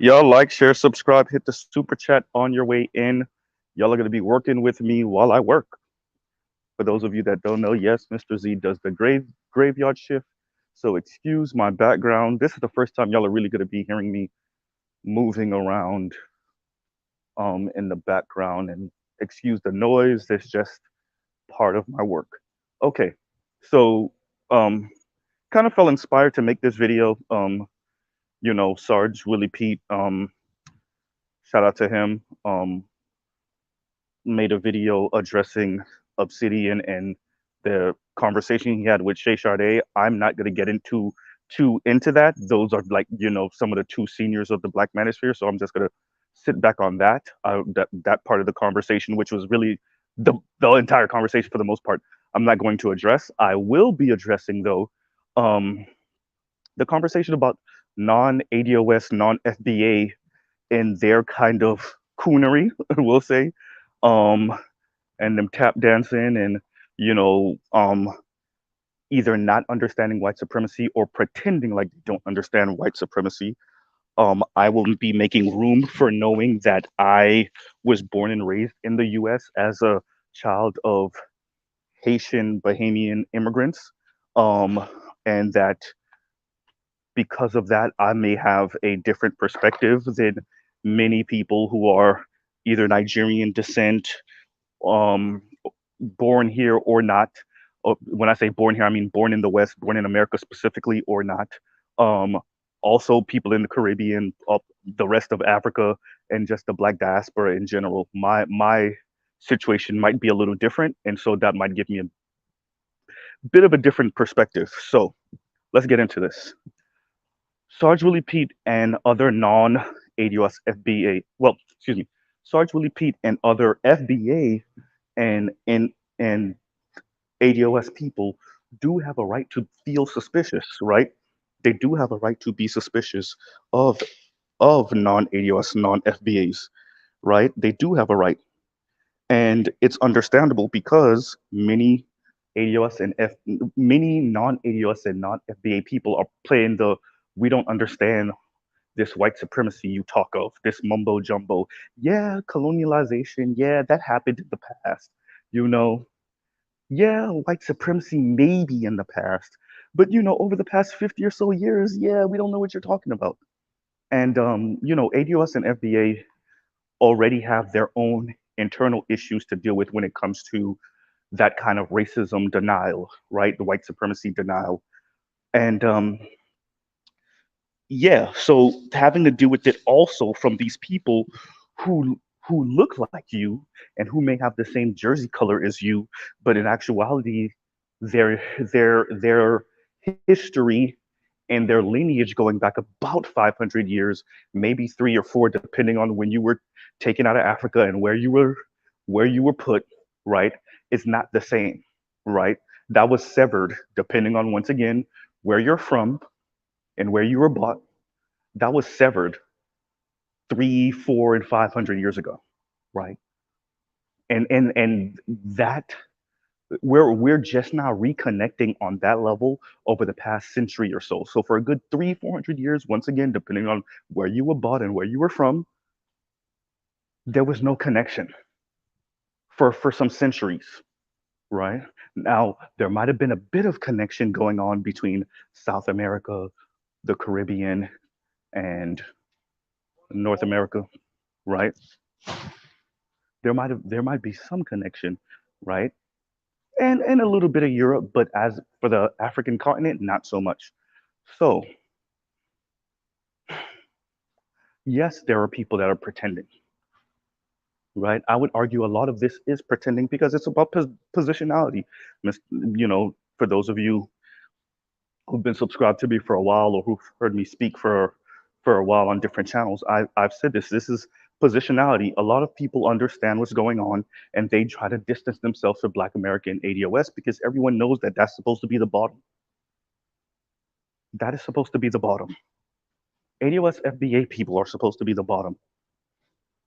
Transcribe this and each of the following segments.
Y'all like, share, subscribe, hit the super chat on your way in. Y'all are going to be working with me while I work. For those of you that don't know, yes, Mr. Z does the graveyard shift. So excuse my background. This is the first time y'all are really going to be hearing me moving around in the background, and excuse the noise. That's just part of my work. Okay. So um kind of felt inspired to make this video. Sarge Willie Pete, shout out to him. Made a video addressing Obsidian and the conversation he had with Shay Sade. I'm not going to get into that. Those are like some of the two seniors of the Black Manosphere, so I'm just going to sit back on that part of the conversation, which was really the entire conversation for the most part. I'm not going to address. I will be addressing though um, the conversation about non-ADOS, non-FBA, and their kind of coonery, we'll say, um, and them tap dancing and you know um, either not understanding white supremacy or pretending like they don't understand white supremacy. I will be making room for knowing that I was born and raised in the U.S. as a child of Haitian Bahamian immigrants, um, and that because of that, I may have a different perspective than many people who are either Nigerian descent, um, born here or not. When I say born here, I mean born in the West, born in America specifically or not. Um, Also, people in the Caribbean, the rest of Africa, and just the Black diaspora in general. My situation might be a little different, and so that might give me a bit of a different perspective. So let's get into this. Sarge Willie Pete and other non-ADOS FBA, well, excuse me, Sarge Willie Pete and other FBA and ADOS people do have a right to feel suspicious, right? They do have a right to be suspicious of non-ADOS, non-FBAs, right? They do have a right, and it's understandable because ADOS and F, many non-ADOS and non-FBA people are playing the we don't understand this white supremacy you talk of, this mumbo jumbo. Yeah, colonialization, yeah, that happened in the past. You know, yeah, white supremacy maybe in the past, but over the past 50 or so years, yeah, we don't know what you're talking about. And ADOS and FBA already have their own internal issues to deal with when it comes to that kind of racism denial, right? The white supremacy denial. And yeah, so having to deal with it also from these people who look like you and who may have the same jersey color as you, but in actuality, their their history and their lineage going back about 500 years, maybe 3 or 4, depending on when you were taken out of Africa and where you were put, right? Is not the same, right? That was severed depending on, once again, where you're from and where you were bought. That was severed 3, 4, and 500 years ago, right? And that we're just now reconnecting on that level over the past century or so. So for a good 3, 400 years, once again, depending on where you were bought and where you were from, there was no connection for some centuries, right? Now there might have been a bit of connection going on between South America, the Caribbean, and North America, right? There might be some connection, right? And a little bit of Europe, but as for the African continent, not so much. So yes, there are people that are pretending, right? I would argue a lot of this is pretending because it's about positionality. For those of you who've been subscribed to me for a while or who've heard me speak for a while on different channels, I've said this. This is positionality. A lot of people understand what's going on and they try to distance themselves from Black American ADOS because everyone knows that that's supposed to be the bottom. That is supposed to be the bottom. ADOS FBA people are supposed to be the bottom,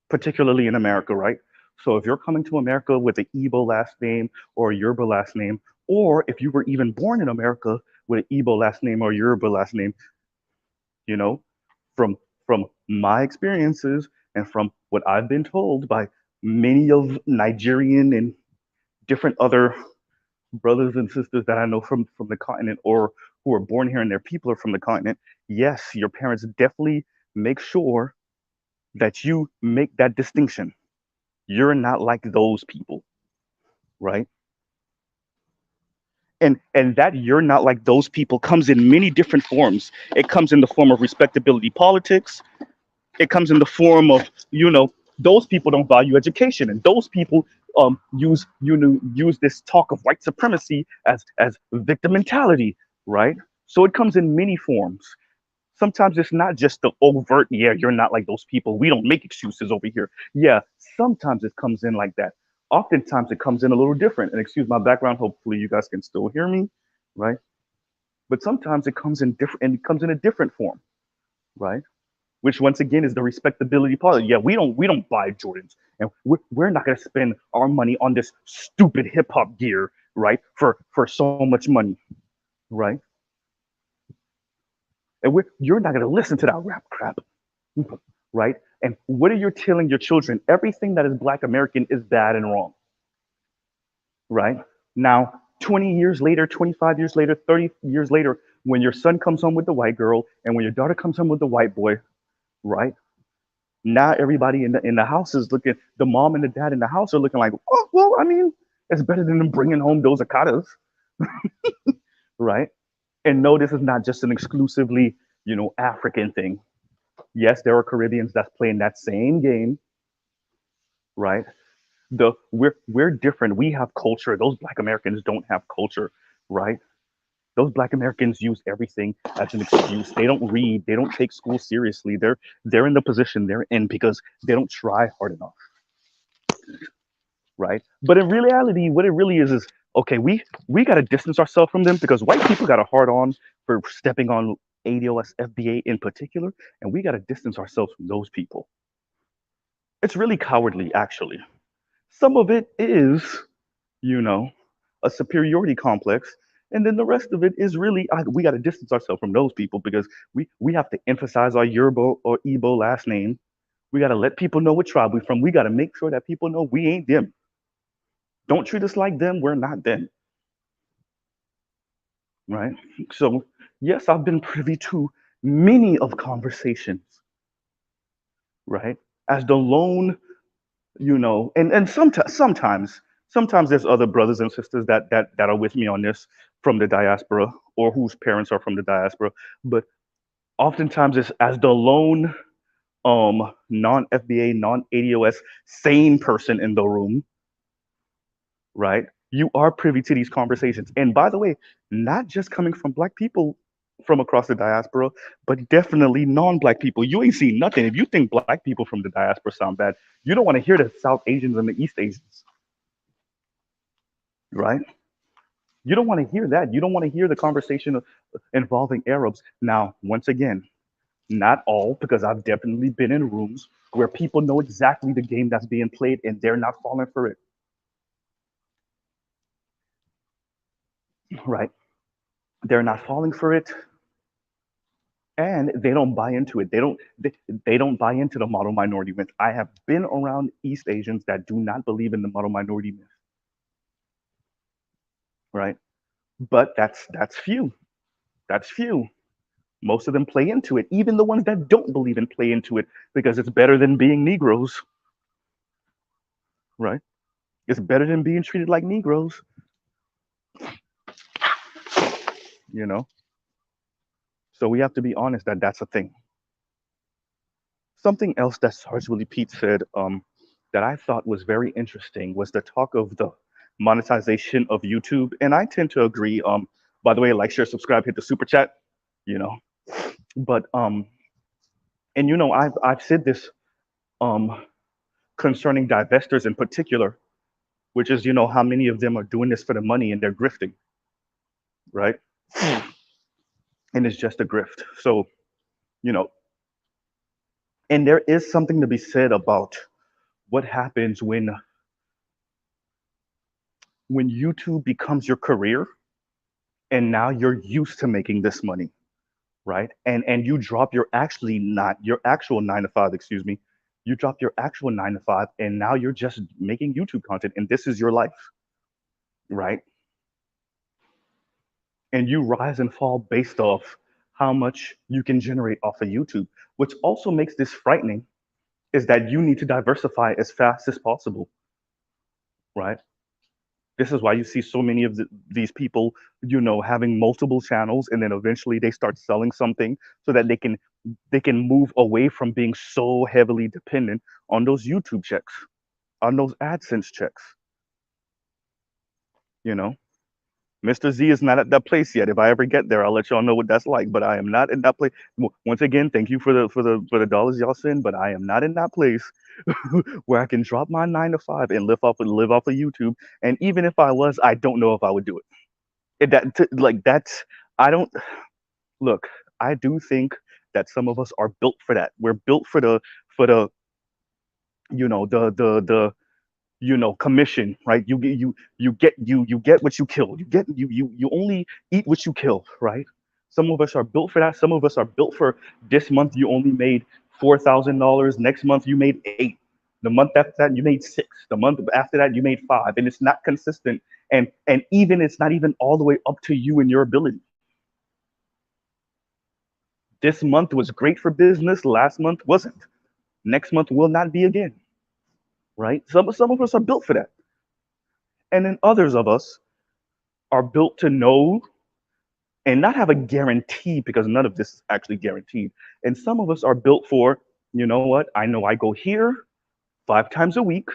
particularly in America, right? So if you're coming to America with an Igbo last name or a Yoruba last name, or if you were even born in America with an Igbo last name or Yoruba last name, you know, from from my experiences and from what I've been told by many of Nigerian and different other brothers and sisters that I know from the continent or who are born here and their people are from the continent, yes, your parents definitely make sure that you make that distinction. You're not like those people, right? And that you're not like those people comes in many different forms. It comes in the form of respectability politics. It comes in the form of, those people don't value education, and those people use this talk of white supremacy as victim mentality, right? So it comes in many forms. Sometimes it's not just the overt, yeah, you're not like those people, we don't make excuses over here. Yeah, sometimes it comes in like that. Oftentimes it comes in a little different. And excuse my background, hopefully you guys can still hear me, right? But sometimes it comes in different, and it comes in a different form, right? Which once again is the respectability part. Yeah, we don't buy Jordans, and we're not gonna spend our money on this stupid hip hop gear, right? For so much money, right? And you're not gonna listen to that rap crap, right? And what are you telling your children? Everything that is Black American is bad and wrong, right? Now, 20 years later, 25 years later, 30 years later, when your son comes home with the white girl and when your daughter comes home with the white boy, right? Now everybody in the house is looking. The mom and the dad in the house are looking like, oh well, I mean, it's better than them bringing home those Akatas, right? And no, this is not just an exclusively African thing. Yes, there are Caribbeans that's playing that same game, right? We're different. We have culture. Those Black Americans don't have culture, right? Those Black Americans use everything as an excuse. They don't read. They don't take school seriously. They're in the position they're in because they don't try hard enough, right? But in reality, what it really is okay. We got to distance ourselves from them because white people got a hard on for stepping on ADOS FBA in particular, and we got to distance ourselves from those people. It's really cowardly, actually. Some of it is, you know, a superiority complex, and then the rest of it is really we got to distance ourselves from those people because we have to emphasize our Yoruba or Igbo last name. We got to let people know what tribe we're from. We got to make sure that people know we ain't them. Don't treat us like them. We're not them, right? So yes, I've been privy to many of conversations, right? As the lone, and sometimes there's other brothers and sisters that are with me on this from the diaspora or whose parents are from the diaspora, but oftentimes it's as the lone non-FBA, non-ADOS sane person in the room, right? You are privy to these conversations. And by the way, not just coming from Black people from across the diaspora, but definitely non-Black people. You ain't seen nothing. If you think Black people from the diaspora sound bad, you don't want to hear the South Asians and the East Asians, right? You don't want to hear that. You don't want to hear the conversation involving Arabs. Now, once again, not all, because I've definitely been in rooms where people know exactly the game that's being played and they're not falling for it, right? They're not falling for it, and they don't buy into it. They don't buy into the model minority myth. I have been around East Asians that do not believe in the model minority myth, right? But that's few. That's few. Most of them play into it. Even the ones that don't believe in play into it because it's better than being Negroes, right? It's better than being treated like Negroes, you know. So we have to be honest that that's a thing. Something else that Sarge Willie Pete said that I thought was very interesting was the talk of the monetization of YouTube, and I tend to agree. By the way, like, share, subscribe, hit the super chat, you know. But and I've said this um concerning divestors in particular, which is how many of them are doing this for the money and they're grifting, right? And it's just a grift. So you know, and there is something to be said about what happens when YouTube becomes your career and now you're used to making this money, right? And you drop your actually not your actual 9 to 5, excuse me. You drop your actual 9 to 5, and now you're just making YouTube content, and this is your life, right? And you rise and fall based off how much you can generate off of YouTube, which also makes this frightening. Is that you need to diversify as fast as possible, right? This is why you see so many of these people, having multiple channels, and then eventually they start selling something so that they can move away from being so heavily dependent on those YouTube checks, on those AdSense checks. You know, Mr. Z is not at that place yet. If I ever get there, I'll let y'all know what that's like. But I am not in that place. Once again, thank you for the dollars y'all send, but I am not in that place where I can drop my 9 to 5 and live off of YouTube. And even if I was, I don't know if I would do it. That's I don't look. I do think that some of us are built for that. We're built for the the commission, right? You get what you kill. You only eat what you kill, right? Some of us are built for that. Some of us are built for this month you only made $4,000. Next month you made 8. The month after that you made 6. The month after that you made 5, and it's not consistent. And even it's not even all the way up to you and your ability. This month was great for business. Last month wasn't. Next month will not be again, right? Some of us are built for that, and then others of us are built to know and not have a guarantee, because none of this is actually guaranteed. And some of us are built for, you know what? I know I go here 5 times a week,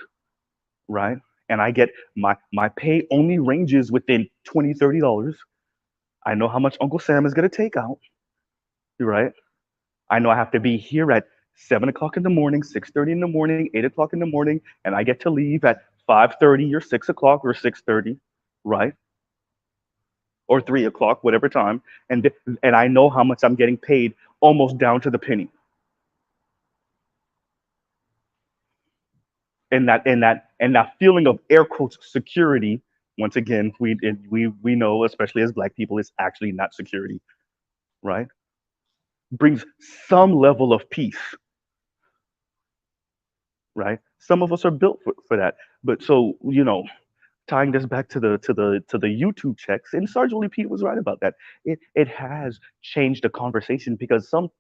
right? And I get my pay only ranges within $20, $30. I know how much Uncle Sam is gonna take out, right? I know I have to be here at 7 o'clock in the morning, 6:30 in the morning, 8 o'clock in the morning, and I get to leave at 5:30 or 6 o'clock or 6:30, right? Or 3 o'clock, whatever time, and I know how much I'm getting paid almost down to the penny. And that feeling of air quotes security, once again, we know, especially as Black people, it's actually not security, right? Brings some level of peace, right? Some of us are built for that. But so, tying this back to the YouTube checks, and Sarge Pete was right about that. It has changed the conversation, because some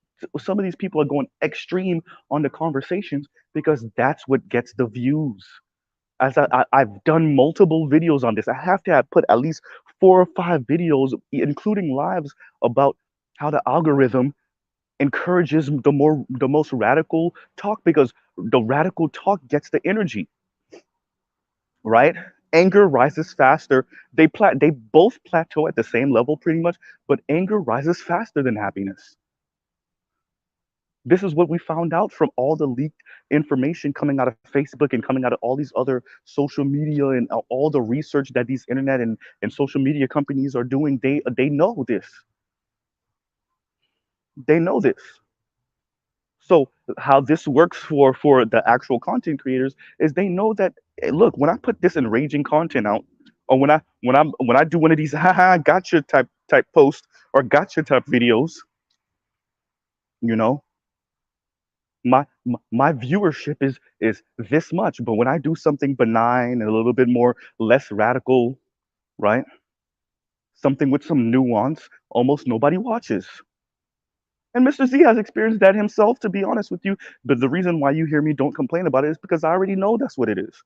of these people are going extreme on the conversations because that's what gets the views. As I've done multiple videos on this, I have to have put at least 4 or 5 videos, including lives, about how the algorithm encourages the most radical talk, because the radical talk gets the energy, right? Anger rises faster. They both plateau at the same level pretty much, but anger rises faster than happiness. This is what we found out from all the leaked information coming out of Facebook and coming out of all these other social media, and all the research that these internet and social media companies are doing. They know this. They know this. So how this works for the actual content creators is they know that, hey, look, when I put this enraging content out, or when I do one of these haha gotcha type posts or gotcha type videos, you know, my viewership is this much. But when I do something benign and a little bit more less radical, right? Something with some nuance, almost nobody watches. And Mr. Z has experienced that himself, to be honest with you. But the reason why you hear me don't complain about it is because I already know that's what it is.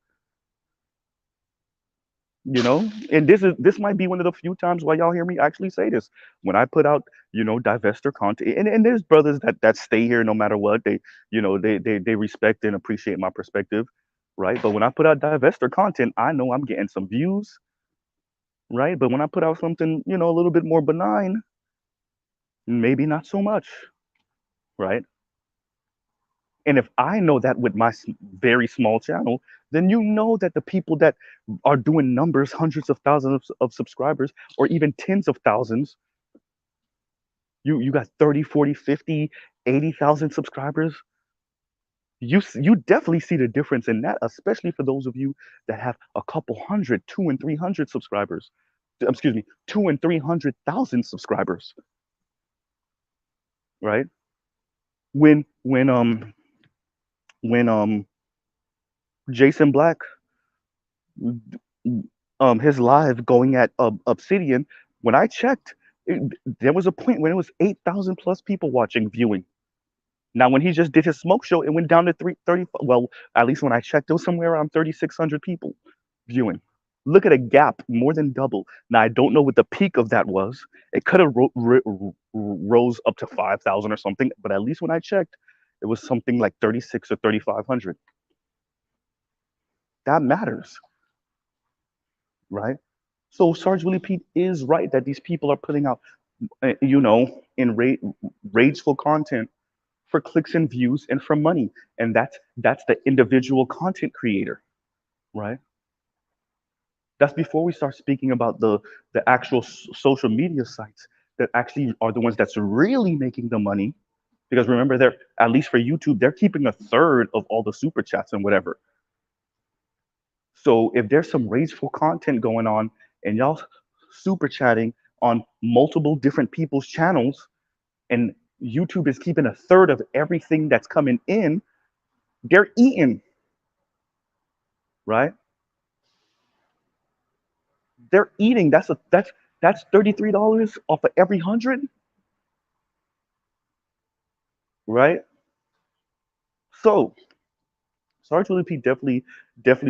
And this might be one of the few times why y'all hear me actually say this. When I put out, divester content, and there's brothers that stay here no matter what. They respect and appreciate my perspective, right? But when I put out divester content, I know I'm getting some views, right? But when I put out something, a little bit more benign, maybe not so much, right? And if I know that with my very small channel, then you know that the people that are doing numbers, hundreds of thousands of subscribers, or even tens of thousands, you got 30, 40, 50, 80,000 subscribers. You definitely see the difference in that, especially for those of you that have a couple hundred, 200 and 300 subscribers. Excuse me, 200 and 300,000 subscribers. right? When when um when Jason Black, his live going at Obsidian, when I checked, there was a point when it was 8,000 plus people watching, viewing. Now, when he just did his smoke show, it went down to 330. Well, at least when I checked, it was somewhere around 3,600 people viewing. Look at a gap, more than double. Now, I don't know what the peak of that was. It could have rose up to 5,000 or something, but at least when I checked, it was something like 36 or 3,500. That matters, right? So Sarge Willie Pete is right that these people are putting out, in rageful content for clicks and views and for money, and that's the individual content creator, right? That's before we start speaking about the actual social media sites that actually are the ones that's really making the money. Because remember, they're, at least for YouTube, they're keeping a third of all the super chats and whatever. So if there's some rageful content going on and y'all super chatting on multiple different people's channels, and YouTube is keeping a third of everything that's coming in, they're eating, right? They're eating. That's $33 off of every 100, right? So Sarge Willie Pete definitely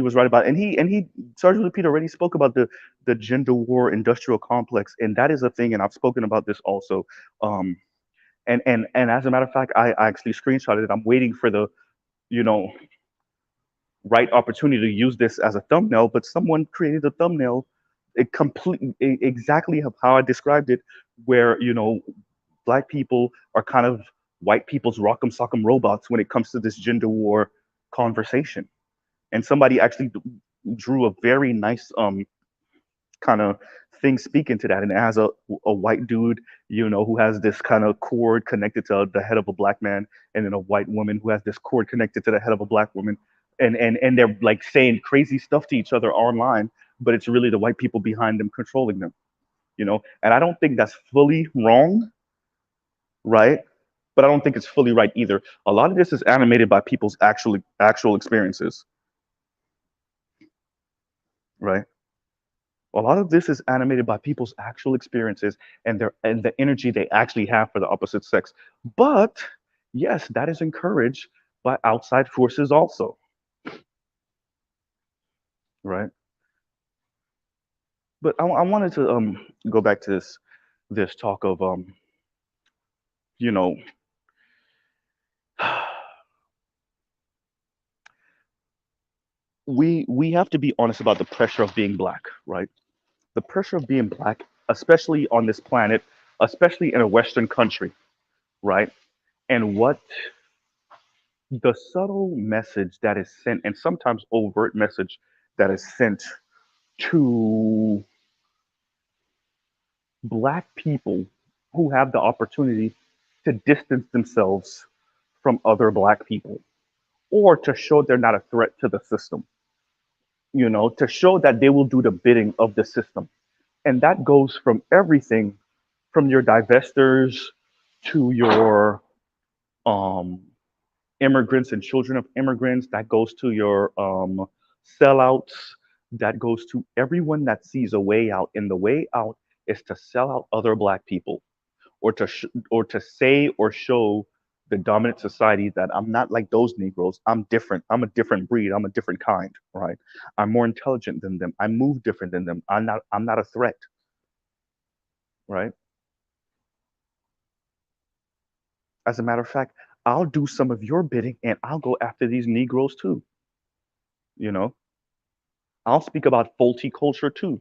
was right about it. And he Sarge Willie Pete already spoke about the gender war industrial complex, and that is a thing. And I've spoken about this also. Um, and as a matter of fact, I actually screenshotted it. I'm waiting for the you know right opportunity to use this as a thumbnail, but someone created a thumbnail, exactly how I described it, where black people are kind of white people's rock'em sock'em robots when it comes to this gender war conversation. And somebody actually drew a very nice kind of thing speaking to that, and it has a white dude, who has this kind of cord connected to the head of a black man, and then a white woman who has this cord connected to the head of a black woman, and they're like saying crazy stuff to each other online, but it's really the white people behind them controlling them. And I don't think that's fully wrong, right? But I don't think it's fully right either. A lot of this is animated by people's actual experiences, right? A lot of this is animated by people's actual experiences and the energy they actually have for the opposite sex. But yes, that is encouraged by outside forces also, right? But I wanted to go back to this talk of you know we have to be honest about the pressure of being black, right? The pressure of being black, especially on this planet, especially in a Western country, right? And what the subtle message that is sent, and sometimes overt message that is sent to black people who have the opportunity to distance themselves from other black people, or to show they're not a threat to the system, to show that they will do the bidding of the system. And that goes from everything from your divestors to your um, immigrants and children of immigrants, that goes to your sellouts, that goes to everyone that sees a way out. And the way out is to sell out other black people, or to say or show the dominant society that I'm not like those Negroes. I'm different. I'm a different breed. I'm a different kind, right? I'm more intelligent than them. I move different than them. I'm not a threat, right? As a matter of fact, I'll do some of your bidding and I'll go after these Negroes too. You know, I'll speak about faulty culture too.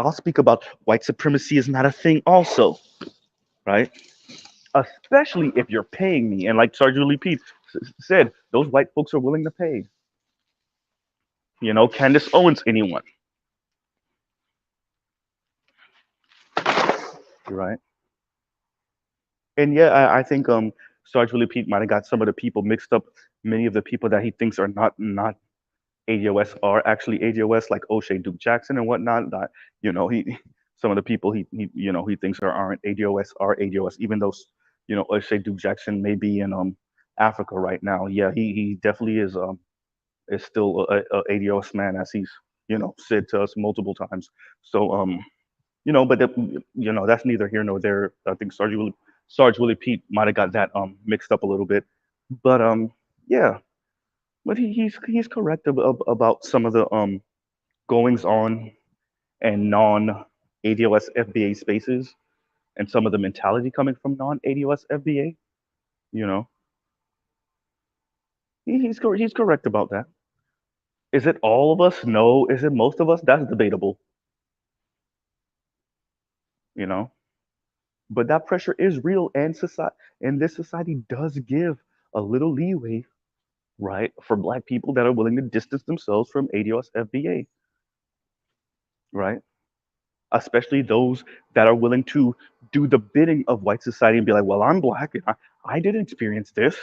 I'll speak about white supremacy is not a thing also, right? Especially if you're paying me. And like Sergeant Lee Pete said, those white folks are willing to pay. Candace Owens, anyone, right? And yeah, I think Sergeant Lee Pete might have got some of the people mixed up. Many of the people that he thinks are not ADOS are actually ADOS, like O'Shea Duke Jackson and whatnot. That he Some of the people he thinks aren't ADOS are ADOS, even though let's say Duke Jackson may be in Africa right now. Yeah, he definitely is still a ADOS man, as he's said to us multiple times. So but that's neither here nor there. I think Sarge Willie Pete might have got that mixed up a little bit, but yeah, but he's correct about some of the goings on and non ADOS FBA spaces and some of the mentality coming from non ADOS FBA. You know, he's correct about that. Is it all of us? No. Is it most of us? That's debatable. You know, but that pressure is real, and this society does give a little leeway, right, for Black people that are willing to distance themselves from ADOS FBA, right? Especially those that are willing to do the bidding of white society and be like, well, I'm Black and I didn't experience this,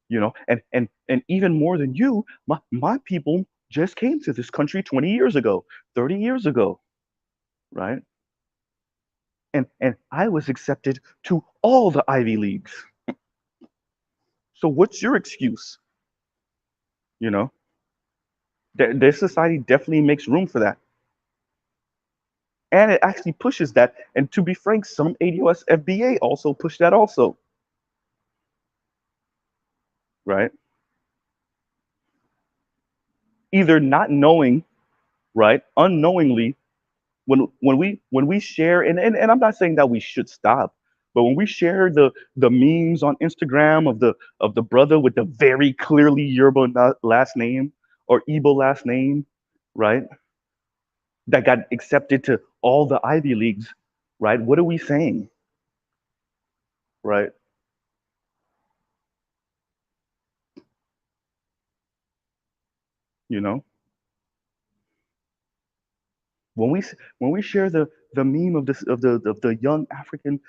and even more than you, my people just came to this country 20 years ago, 30 years ago, right? And I was accepted to all the Ivy Leagues. So what's your excuse? You know, this society definitely makes room for that. And it actually pushes that. And to be frank, some ADOS FBA also push that also, right? Either not knowing, right, unknowingly, when we share, and I'm not saying that we should stop, but when we share the memes on Instagram of the brother with the very clearly Yoruba last name or Igbo last name, right, that got accepted to all the Ivy Leagues, right? What are we saying, right? You know, when we when we share the meme of this of the young African,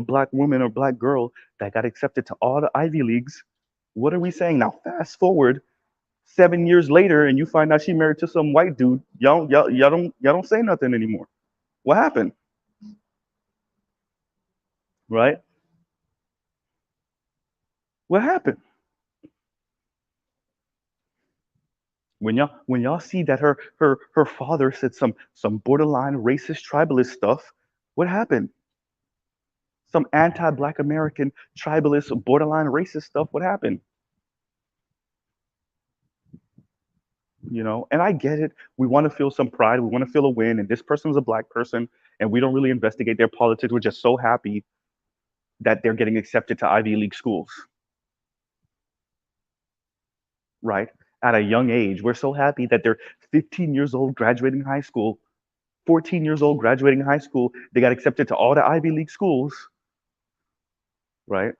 Black woman or Black girl that got accepted to all the Ivy Leagues, what are we saying now? Fast forward 7 years later, and you find out she married to some white dude. Y'all don't say nothing anymore. What happened, right? What happened? When y'all see that her father said some borderline racist tribalist stuff, what happened? Some anti-Black American tribalist borderline racist stuff. What happened? And I get it. We want to feel some pride. We want to feel a win. And this person's a Black person, and we don't really investigate their politics. We're just so happy that they're getting accepted to Ivy League schools, right? At a young age. We're so happy that they're 15 years old graduating high school, 14 years old graduating high school. They got accepted to all the Ivy League schools, right?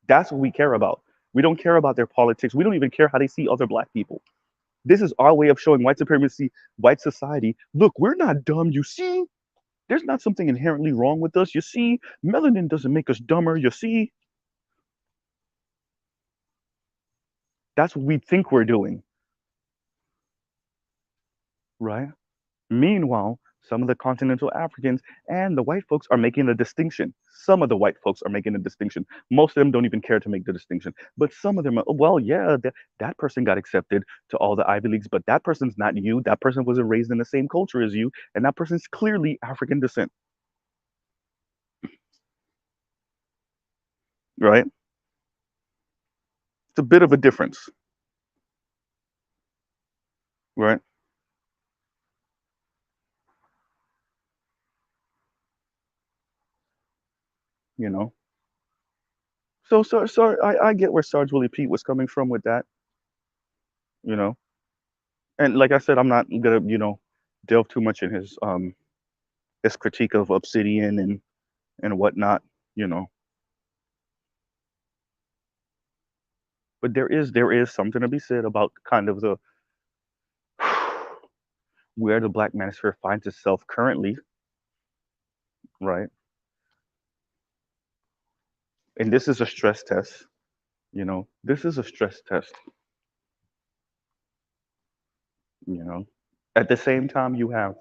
That's what we care about. We don't care about their politics. We don't even care how they see other Black people. This is our way of showing white supremacy, white society. Look, we're not dumb. You see, there's not something inherently wrong with us. You see, melanin doesn't make us dumber. You see, that's what we think we're doing, right? Meanwhile, some of the continental Africans and the white folks are making a distinction. Some of the white folks are making a distinction. Most of them don't even care to make the distinction. But some of them are, well, yeah, that person got accepted to all the Ivy Leagues, but that person's not you. That person wasn't raised in the same culture as you, and that person's clearly African descent, right? It's a bit of a difference, right? You know. So I get where Sarge Willie Pete was coming from with that, you know. And like I said, I'm not gonna, delve too much in his critique of Obsidian and whatnot, you know. But there is something to be said about kind of the where the Black manosphere finds itself currently, right? And this is a stress test, you know. This is a stress test, you know. At the same time, you have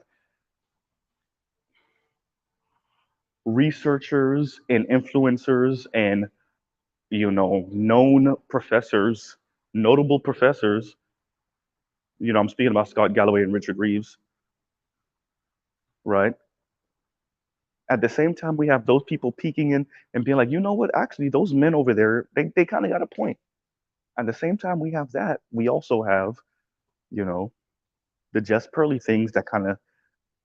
researchers and influencers and known professors, notable professors. I'm speaking about Scott Galloway and Richard Reeves, right? At the same time, we have those people peeking in and being like, you know what? Actually, those men over there, they kind of got a point. At the same time, we have that. We also have, you know, the Jess Purley things that kind of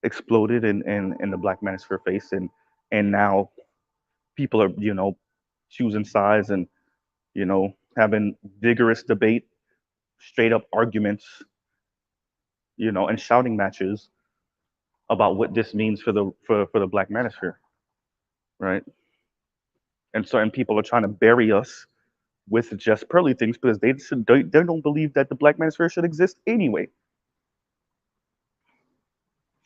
exploded in the Black Manosphere face, and now people are, choosing sides and having vigorous debate, straight up arguments, and shouting matches about what this means for the Black Manosphere, right? And certain people are trying to bury us with Jess Purley things because they don't believe that the Black Manosphere should exist anyway.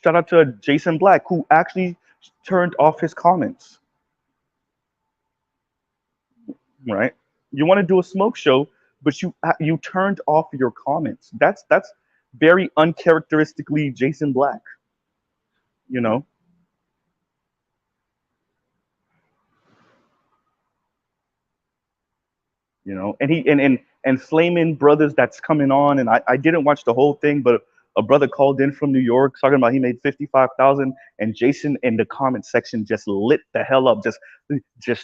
Shout out to Jason Black, who actually turned off his comments, right? You want to do a smoke show, but you turned off your comments. That's very uncharacteristically Jason Black, you know. And he and flaming brothers that's coming on, and I didn't watch the whole thing, but a brother called in from New York talking about he made 55,000, and Jason in the comment section just lit the hell up, just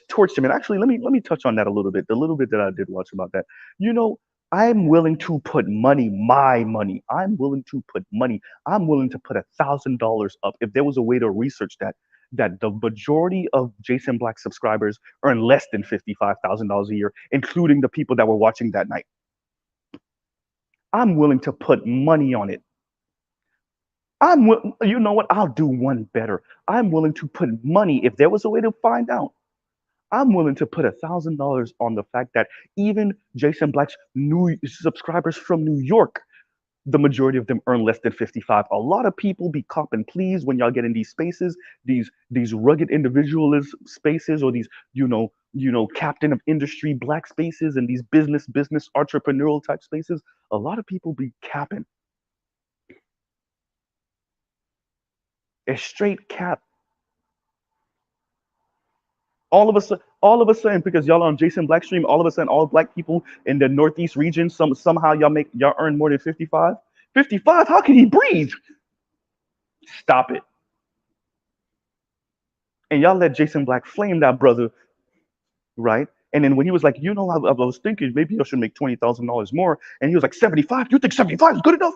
torched him. And actually, let me touch on that a little bit, the little bit that I did watch about that. you know I'm willing to put money, my money. I'm willing to put $1,000 up if there was a way to research that the majority of Jason Black subscribers earn less than $55,000 a year, including the people that were watching that night. I'm willing to put money on it. You know what? I'll do one better. I'm willing to put money if there was a way to find out. I'm willing to put $1,000 on the fact that even Jason Black's new subscribers from New York, the majority of them earn less than 55. A lot of people be copping please when y'all get in these spaces, these rugged individualist spaces, or these captain of industry Black spaces, and these business entrepreneurial type spaces. A lot of people be capping. It's straight cap. All of a sudden, because y'all on Jason Black stream, all of a sudden, all Black people in the Northeast region, somehow y'all earn more than 55. 55? How can he breathe? Stop it. And y'all let Jason Black flame that brother, right? And then when he was like, I was thinking maybe I should make $20,000 more, and he was like, 75? You think 75 is good enough?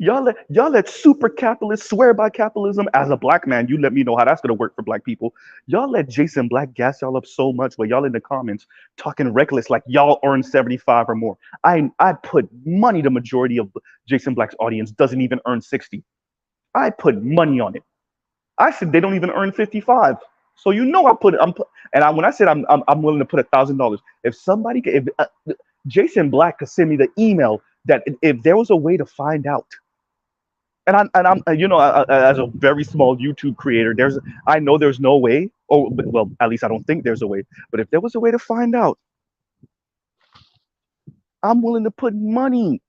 Y'all let super capitalists swear by capitalism. As a Black man, you let me know how that's gonna work for Black people. Y'all let Jason Black gas y'all up so much where y'all in the comments talking reckless like y'all earn 75 or more. I put money the majority of Jason Black's audience doesn't even earn 60. I put money on it. I said they don't even earn 55. So I put it. When I said I'm willing to put $1,000, if Jason Black could send me the email that if there was a way to find out, and I'm as a very small YouTube creator, I know there's no way. Oh well, at least I don't think there's a way. But if there was a way to find out, I'm willing to put money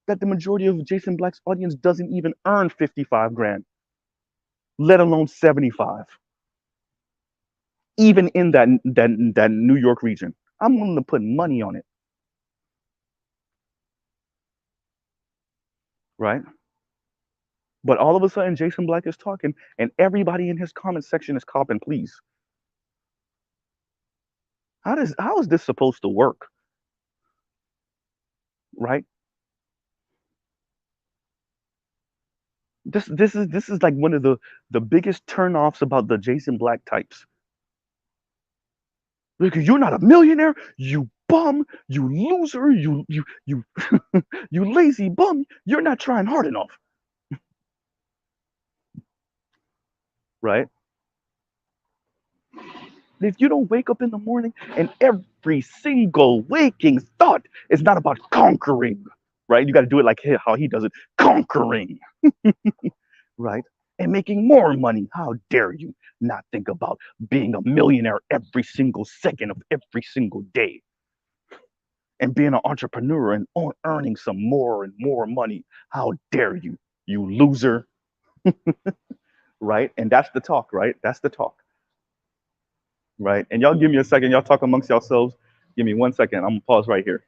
that the majority of Jason Black's audience doesn't even earn 55 grand, let alone 75. Even in that New York region, I'm willing to put money on it, right? But all of a sudden, Jason Black is talking, and everybody in his comment section is copping please. How is this supposed to work, right? This is like one of the biggest turnoffs about the Jason Black types. Because you're not a millionaire, you bum, you loser, you you lazy bum. You're not trying hard enough, right? If you don't wake up in the morning and every single waking thought is not about conquering, right? You got to do it like how he does it, conquering, right? And making more money. How dare you not think about being a millionaire every single second of every single day, and being an entrepreneur and earning some more and more money? How dare you, you loser? right? And that's the talk, right? That's the talk, right? And y'all give me a second. Y'all talk amongst yourselves. Give me 1 second. I'm gonna pause right here.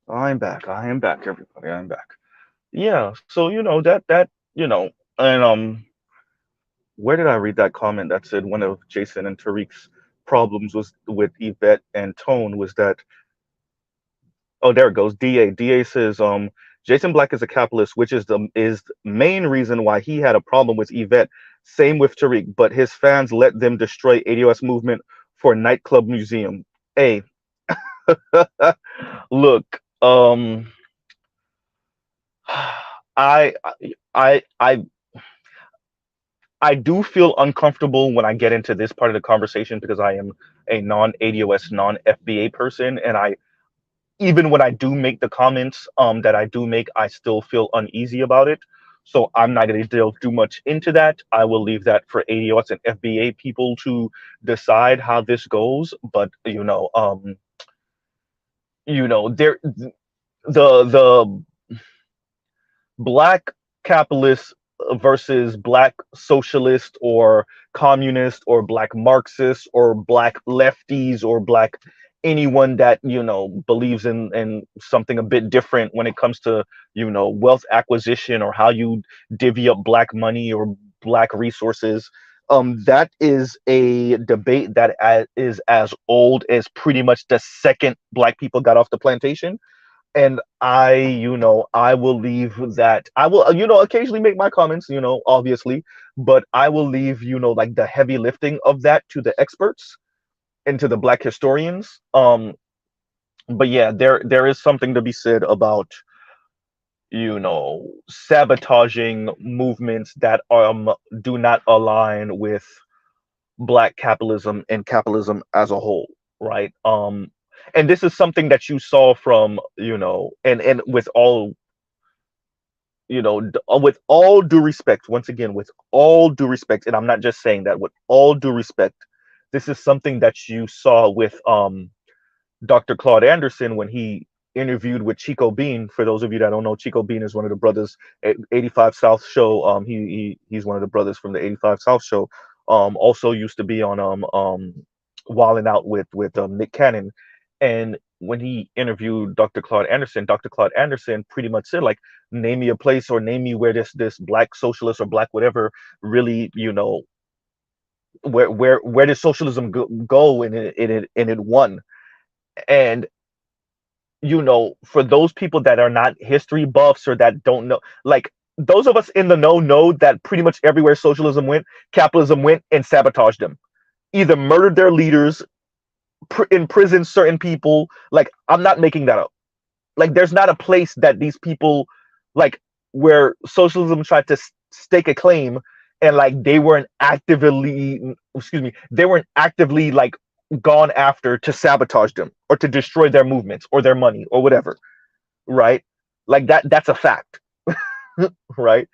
I'm back. I am back, everybody. I'm back. Yeah. So that and where did I read that comment that said one of Jason and Tariq's problems was with Yvette and Tone was that oh there it goes Da says Jason Black is a capitalist, which is the main reason why he had a problem with Yvette. Same with Tariq, but his fans let them destroy ADOS movement for nightclub museum. Hey, look, I I I do feel uncomfortable when I get into this part of the conversation because I am a non-ADOS, non-FBA person, and I even when I do make the comments that I do make, I still feel uneasy about it. So I'm not going to delve too much into that. I will leave that for ADOS and FBA people to decide how this goes. But there the black capitalist versus black socialist or communist or black Marxist or black lefties or black anyone that believes in something a bit different when it comes to wealth acquisition or how you divvy up black money or black resources. That is a debate that is as old as pretty much the second black people got off the plantation. And I will leave that. I will, occasionally make my comments, obviously, but I will leave, like the heavy lifting of that to the experts and to the black historians. But yeah, there is something to be said about, sabotaging movements that do not align with black capitalism and capitalism as a whole, right? And this is something that you saw from, and with all with all due respect, once again, with all due respect, and I'm not just saying that, with all due respect, this is something that you saw with Dr. Claude Anderson when he interviewed with Chico Bean. For those of you that don't know, Chico Bean is one of the brothers at 85 South show. He's one of the brothers from the 85 South show. Also used to be on Wildin' Out with Nick Cannon, and when he interviewed Dr. Claude Anderson pretty much said like, name me a place or name me where this black socialist or black whatever really where did socialism go and it won. And for those people that are not history buffs or that don't know, like those of us in the know that pretty much everywhere socialism went, capitalism went and sabotaged them, either murdered their leaders, imprisoned certain people. Like, I'm not making that up. Like, there's not a place that these people, like, where socialism tried to stake a claim and like they weren't actively like gone after to sabotage them or to destroy their movements or their money or whatever, right? Like that's a fact. Right?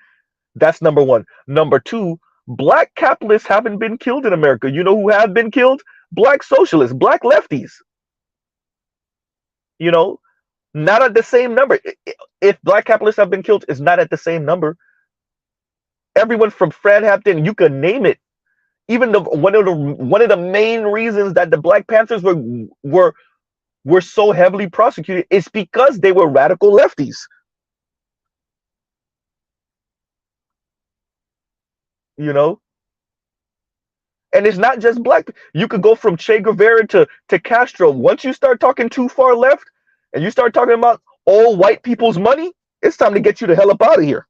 That's number one. Number two, black capitalists haven't been killed in America. You know who have been killed? Black socialists, black lefties. You know, not at the same number. If black capitalists have been killed, it's not at the same number. Everyone from Fred Hampton, you could name it. Even one of the main reasons that the Black Panthers were so heavily prosecuted is because they were radical lefties. You know, and it's not just black. You could go from Che Guevara to Castro. Once you start talking too far left, and you start talking about all white people's money, it's time to get you the hell up out of here.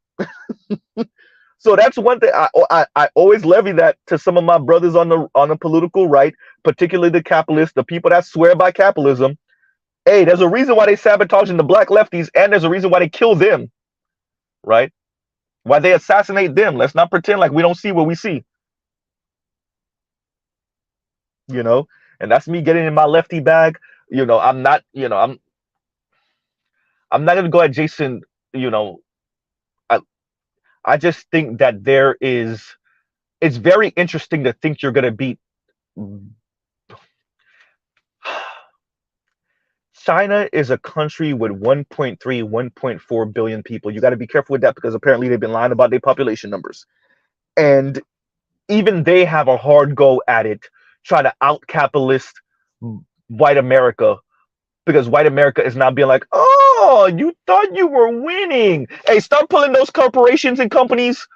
So that's one thing I always levy that to some of my brothers on the political right, particularly the capitalists, the people that swear by capitalism. Hey, there's a reason why they sabotaging the black lefties, and there's a reason why they kill them, right? Why they assassinate them. Let's not pretend like we don't see what we see. And that's me getting in my lefty bag. I'm not, I'm not gonna go at Jason. You know, I just think that it's very interesting to think you're gonna beat China is a country with 1.3, 1.4 billion people. You got to be careful with that because apparently they've been lying about their population numbers. And even they have a hard go at it, trying to out capitalist white America because white America is now being like, oh, you thought you were winning. Hey, start pulling those corporations and companies.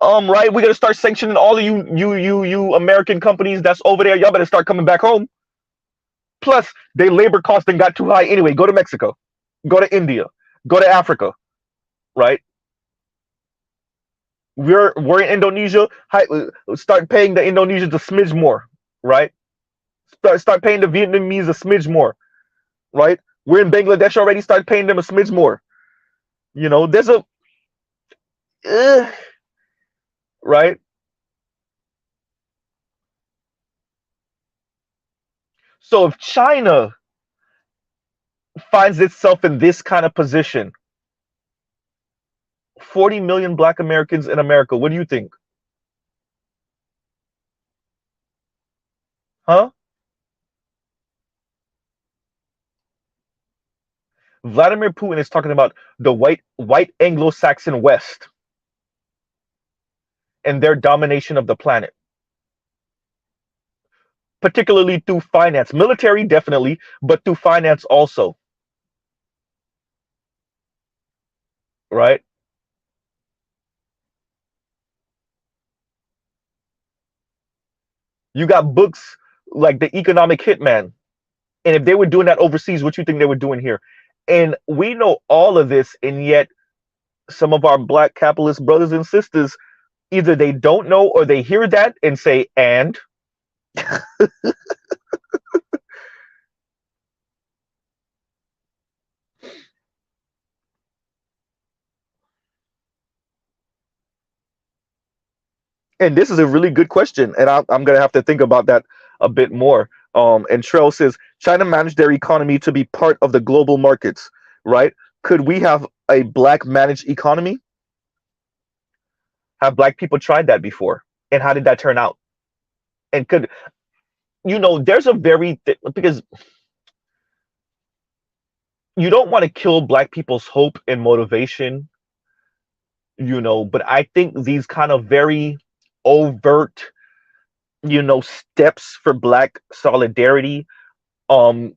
Right, we gotta start sanctioning all of you American companies that's over there. Y'all better start coming back home. Plus, they labor cost and got too high anyway. Go to Mexico, go to India, go to Africa. Right, we're in Indonesia. Start paying the Indonesians a smidge more. Right, start paying the Vietnamese a smidge more. Right, we're in Bangladesh already. Start paying them a smidge more. There's a uh, right. So if China finds itself in this kind of position, 40 million black Americans in America, what do you think? Huh? Vladimir Putin is talking about the white Anglo-Saxon West and their domination of the planet, particularly through finance, military definitely, but through finance also. Right? You got books like The Economic Hitman. And if they were doing that overseas, what you think they were doing here? And we know all of this, and yet some of our black capitalist brothers and sisters, either they don't know or they hear that and say, and and this is a really good question, and I'm gonna have to think about that a bit more. And Trell says China managed their economy to be part of the global markets, right? Could we have a black managed economy? Have black people tried that before, and how did that turn out? And could there's a because you don't want to kill black people's hope and motivation, but I think these kind of very overt, steps for black solidarity, um,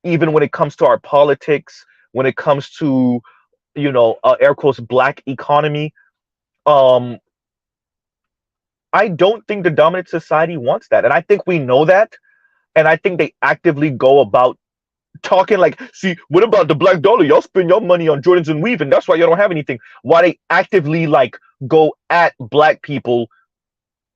even when it comes to our politics, when it comes to, air quotes, black economy, um, I don't think the dominant society wants that. And I think we know that. And I think they actively go about talking like, see, what about the black dollar? Y'all spend your money on Jordans and Weave, and that's why y'all don't have anything. Why they actively like go at black people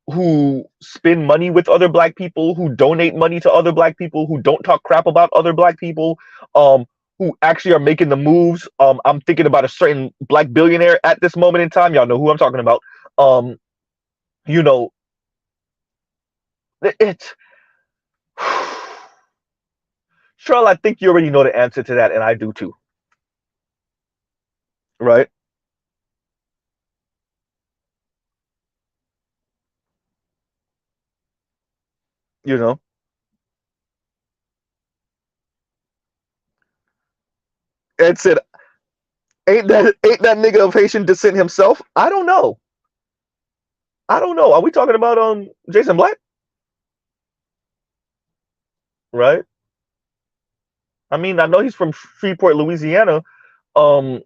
who spend money with other black people, who donate money to other black people, who don't talk crap about other black people, who actually are making the moves. I'm thinking about a certain black billionaire at this moment in time. Y'all know who I'm talking about. Um, you know, it's Trell, I think you already know the answer to that, and I do too. Right? You know, Ed said, ain't that nigga of Haitian descent himself? I don't know. I don't know. Are we talking about Jason Black? Right? I mean, I know he's from Freeport, Louisiana, um,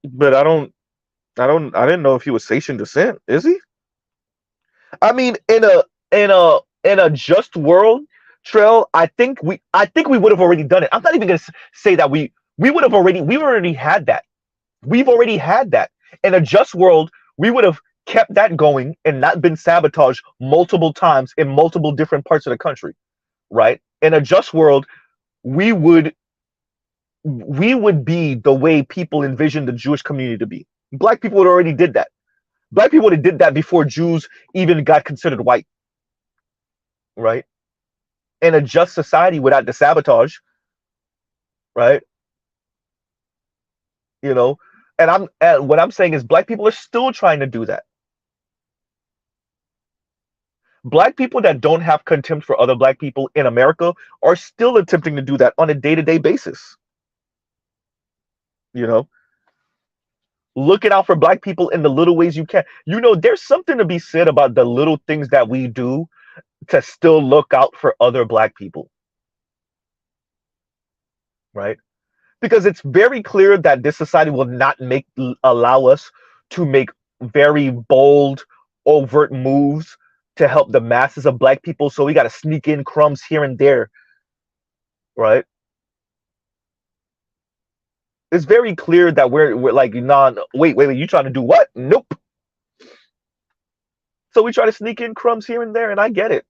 but I didn't know if he was Haitian descent. Is he? I mean, in a just world, Trail, I think we would have already done it. I'm not even gonna say that we already had that. We've already had that. In a just world, we would have kept that going and not been sabotaged multiple times in multiple different parts of the country, right? In a just world, we would we would be the way people envision the Jewish community to be. Black people would already did that. Black people would have did that before Jews even got considered white, right? In a just society without the sabotage, right? You know, and what I'm saying is black people are still trying to do that. Black people that don't have contempt for other black people in America are still attempting to do that on a day-to-day basis. You know, looking out for black people in the little ways you can. There's something to be said about the little things that we do to still look out for other black people. right? Because it's very clear that this society will not allow us to make very bold, overt moves to help the masses of black people. So we got to sneak in crumbs here and there, right? It's very clear that we're like, nah, no, wait, you trying to do what? Nope. So we try to sneak in crumbs here and there, and I get it.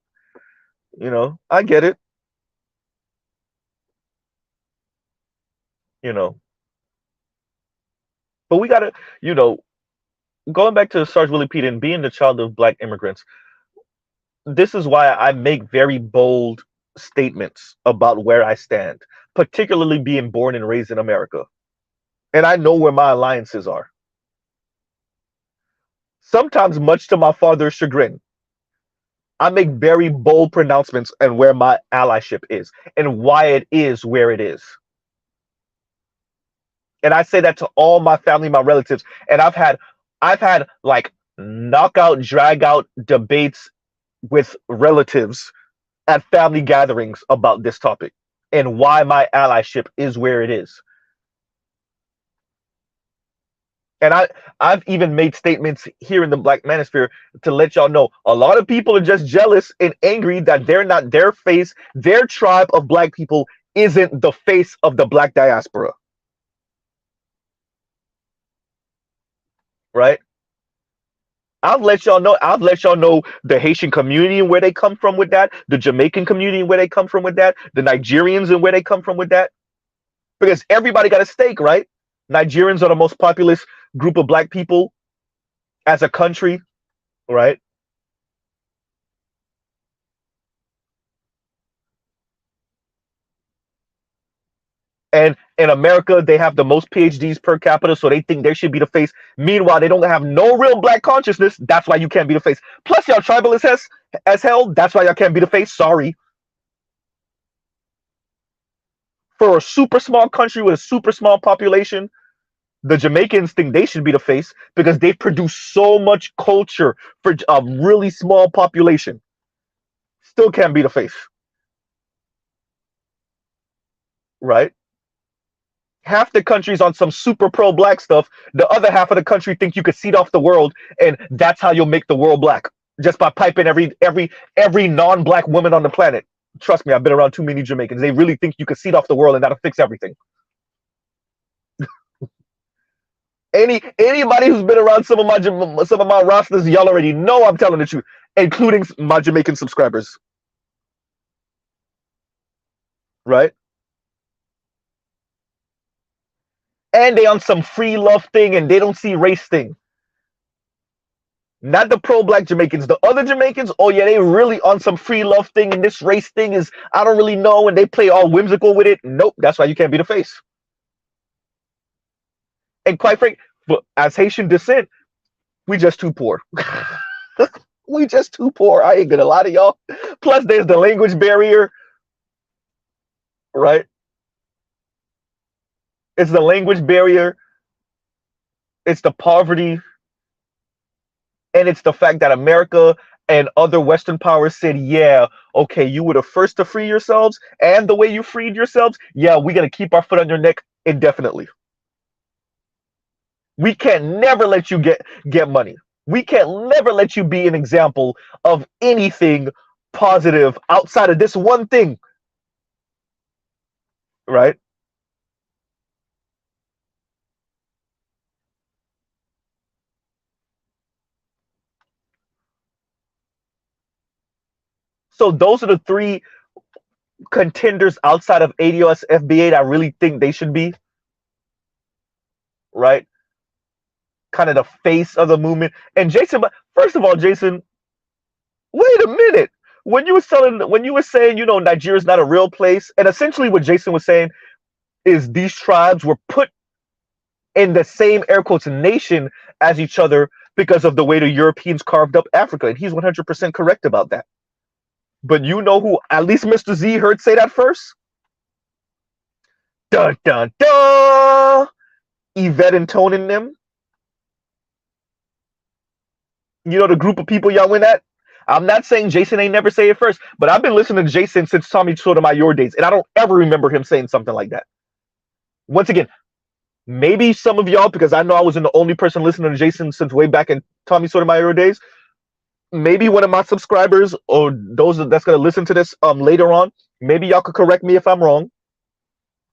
I get it. You know, but we gotta, going back to Sarge Willie Pete and being the child of black immigrants. This is why I make very bold statements about where I stand, particularly being born and raised in America. And I know where my alliances are. Sometimes, much to my father's chagrin, I make very bold pronouncements on where my allyship is and why it is where it is. And I say that to all my family, my relatives. And I've had like knockout, drag out debates with relatives at family gatherings about this topic and why my allyship is where it is. And I've even made statements here in the Black Manosphere to let y'all know a lot of people are just jealous and angry that they're not their tribe of black people isn't the face of the black diaspora. Right? I'll let y'all know the Haitian community and where they come from with that, the Jamaican community and where they come from with that, the Nigerians and where they come from with that. Because everybody got a stake, right? Nigerians are the most populous group of black people as a country, right? And in America, they have the most PhDs per capita, so they think they should be the face. Meanwhile, they don't have no real black consciousness. That's why you can't be the face. Plus, y'all tribal as hell. That's why y'all can't be the face. Sorry. For a super small country with a super small population, the Jamaicans think they should be the face because they produce so much culture for a really small population. Still can't be the face. Right? Half the country's on some super pro-black stuff. The other half of the country think you could seed off the world, and that's how you'll make the world black. Just by piping every non-black woman on the planet. Trust me, I've been around too many Jamaicans. They really think you could seed off the world and that'll fix everything. Anybody who's been around some of my rosters, y'all already know I'm telling the truth, including my Jamaican subscribers. Right? And they on some free love thing and they don't see race thing. Not the pro-black Jamaicans. The other Jamaicans, oh yeah, they really on some free love thing, and this race thing is, I don't really know, and they play all whimsical with it. Nope, that's why you can't be the face. And quite frankly, as Haitian descent, we just too poor. We just too poor. I ain't gonna lie to y'all. Plus, there's the language barrier, right? It's the language barrier. It's the poverty. And it's the fact that America and other Western powers said, yeah, okay, you were the first to free yourselves, and the way you freed yourselves, yeah, we got to keep our foot on your neck indefinitely. We can never let you get money. We can never let you be an example of anything positive outside of this one thing. Right? So those are the three contenders outside of ADOS FBA that I really think they should be. Right? Kind of the face of the movement. And Jason, first of all, Jason, wait a minute. When you were saying, Nigeria's not a real place, and essentially what Jason was saying is these tribes were put in the same air quotes nation as each other because of the way the Europeans carved up Africa. And he's 100% correct about that. But you know who at least Mr. Z heard say that first? Dun dun dun! Yvette and Tone and them. You know the group of people y'all went at? I'm not saying Jason ain't never say it first, but I've been listening to Jason since Tommy Sotomayor days, and I don't ever remember him saying something like that. Once again, maybe some of y'all, because I know I wasn't the only person listening to Jason since way back in Tommy Sotomayor days. Maybe one of my subscribers or those that's gonna listen to this later on, maybe y'all could correct me if I'm wrong,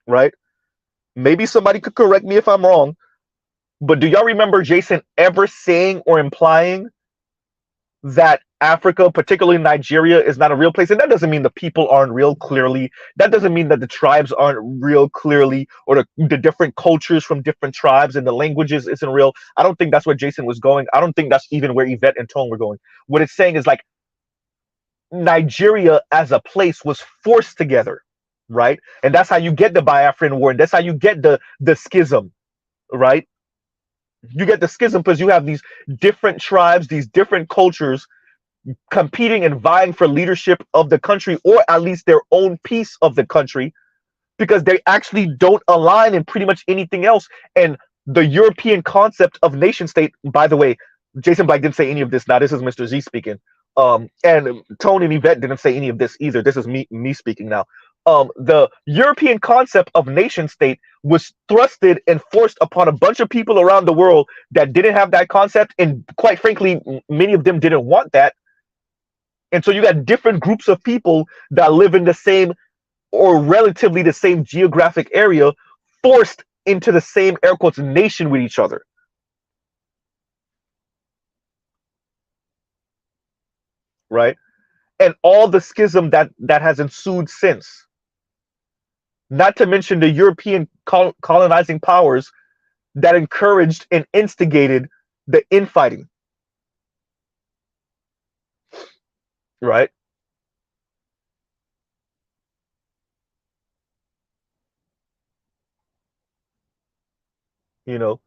right? Maybe somebody could correct me if I'm wrong. But do y'all remember Jason ever saying or implying that Africa, particularly Nigeria, is not a real place? And that doesn't mean the people aren't real, clearly. That doesn't mean that the tribes aren't real, clearly, or the different cultures from different tribes and the languages isn't real. I don't think that's where Jason was going. I don't think that's even where Yvette and Tone were going. What it's saying is like Nigeria as a place was forced together, right? And that's how you get the Biafran War, and that's how you get the schism, right? You get the schism because you have these different tribes, these different cultures competing and vying for leadership of the country, or at least their own piece of the country, because they actually don't align in pretty much anything else. And the European concept of nation state, by the way, Jason Black didn't say any of this. Now this is Mr. Z speaking. And Tony and Yvette didn't say any of this either. This is me speaking now. The European concept of nation state was thrusted and forced upon a bunch of people around the world that didn't have that concept, and quite frankly, many of them didn't want that. And so you got different groups of people that live in the same or relatively the same geographic area, forced into the same air quotes nation with each other. Right? And all the schism that has ensued since. Not to mention the European colonizing powers that encouraged and instigated the infighting. Right? You know.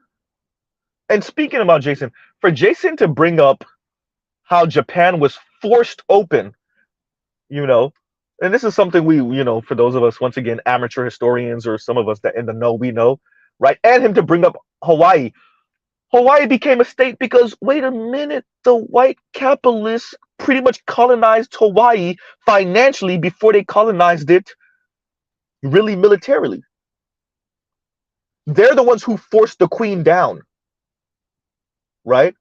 And speaking about Jason, for Jason to bring up how Japan was forced open, you know, and this is something we, for those of us, once again, amateur historians or some of us that in the know, we know, right? And him to bring up Hawaii. Hawaii became a state because, wait a minute, the white capitalists pretty much colonized Hawaii financially before they colonized it really militarily. They're the ones who forced the queen down, right?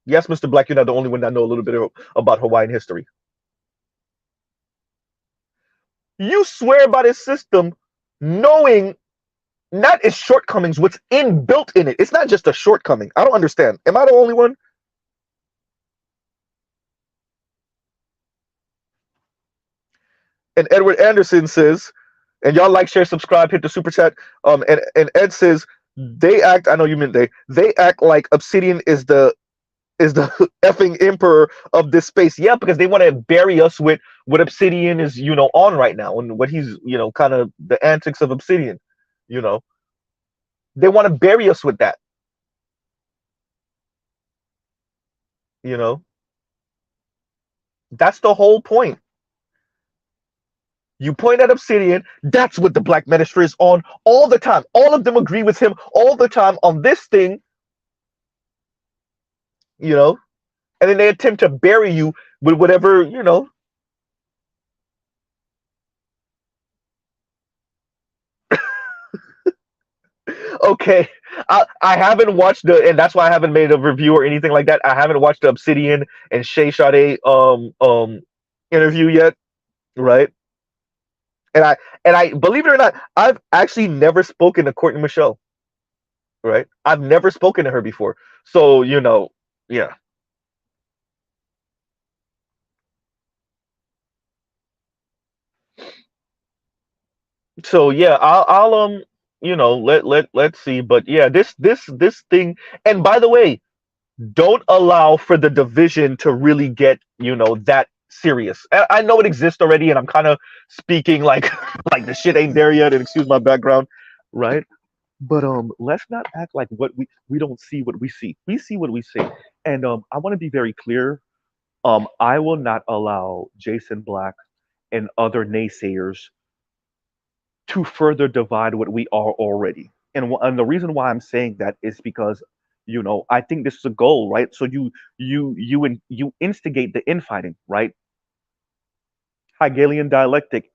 Yes, Mr. Black, you're not the only one that know a little bit about Hawaiian history. You swear by this system knowing not its shortcomings, what's inbuilt in it. It's not just a shortcoming. I don't understand. Am I the only one? And Edward Anderson says, and y'all like, share, subscribe, hit the super chat. And Ed says they act. I know you meant they act like Obsidian is the effing emperor of this space. Yeah, because they want to bury us with what Obsidian is, on right now, and what he's, kind of the antics of Obsidian. They want to bury us with that. That's the whole point. You point at Obsidian, that's what the Black Minister is on all the time. All of them agree with him all the time on this thing, and then they attempt to bury you with whatever, Okay, I haven't watched and that's why I haven't made a review or anything like that. I haven't watched the Obsidian and Shay Sade interview yet, right? And I believe it or not, I've actually never spoken to Courtney Michelle, right? I've never spoken to her before, so yeah. So yeah, I'll let's see, but yeah, this thing. And by the way, don't allow for the division to really get that serious. I know it exists already, and I'm kind of speaking like like the shit ain't there yet, and excuse my background, right? But let's not act like what we don't see what we see. We see what we see, and I want to be very clear. I will not allow Jason Black and other naysayers to further divide what we are already. And the reason why I'm saying that is because I think this is a goal, right? So you instigate the infighting, right? Hegelian dialectic,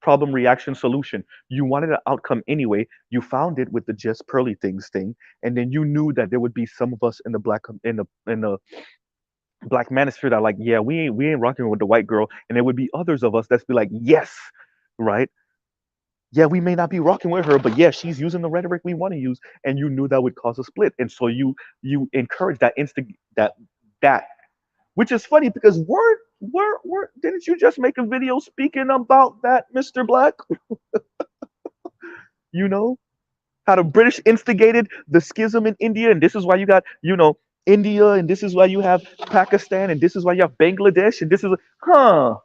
Problem, reaction, solution. You wanted an outcome anyway. You found it with the just pearly things thing, and then you knew that there would be some of us in the black manosphere that like, yeah, we ain't rocking with the white girl, and there would be others of us that's be like, yes, right? Yeah, we may not be rocking with her, but yeah, she's using the rhetoric we want to use, and you knew that would cause a split, and so you encourage that that, which is funny because we're didn't you just make a video speaking about that, Mr. Black? You know how the British instigated the schism in India, and this is why you got India, and this is why you have Pakistan, and this is why you have Bangladesh, and this is huh.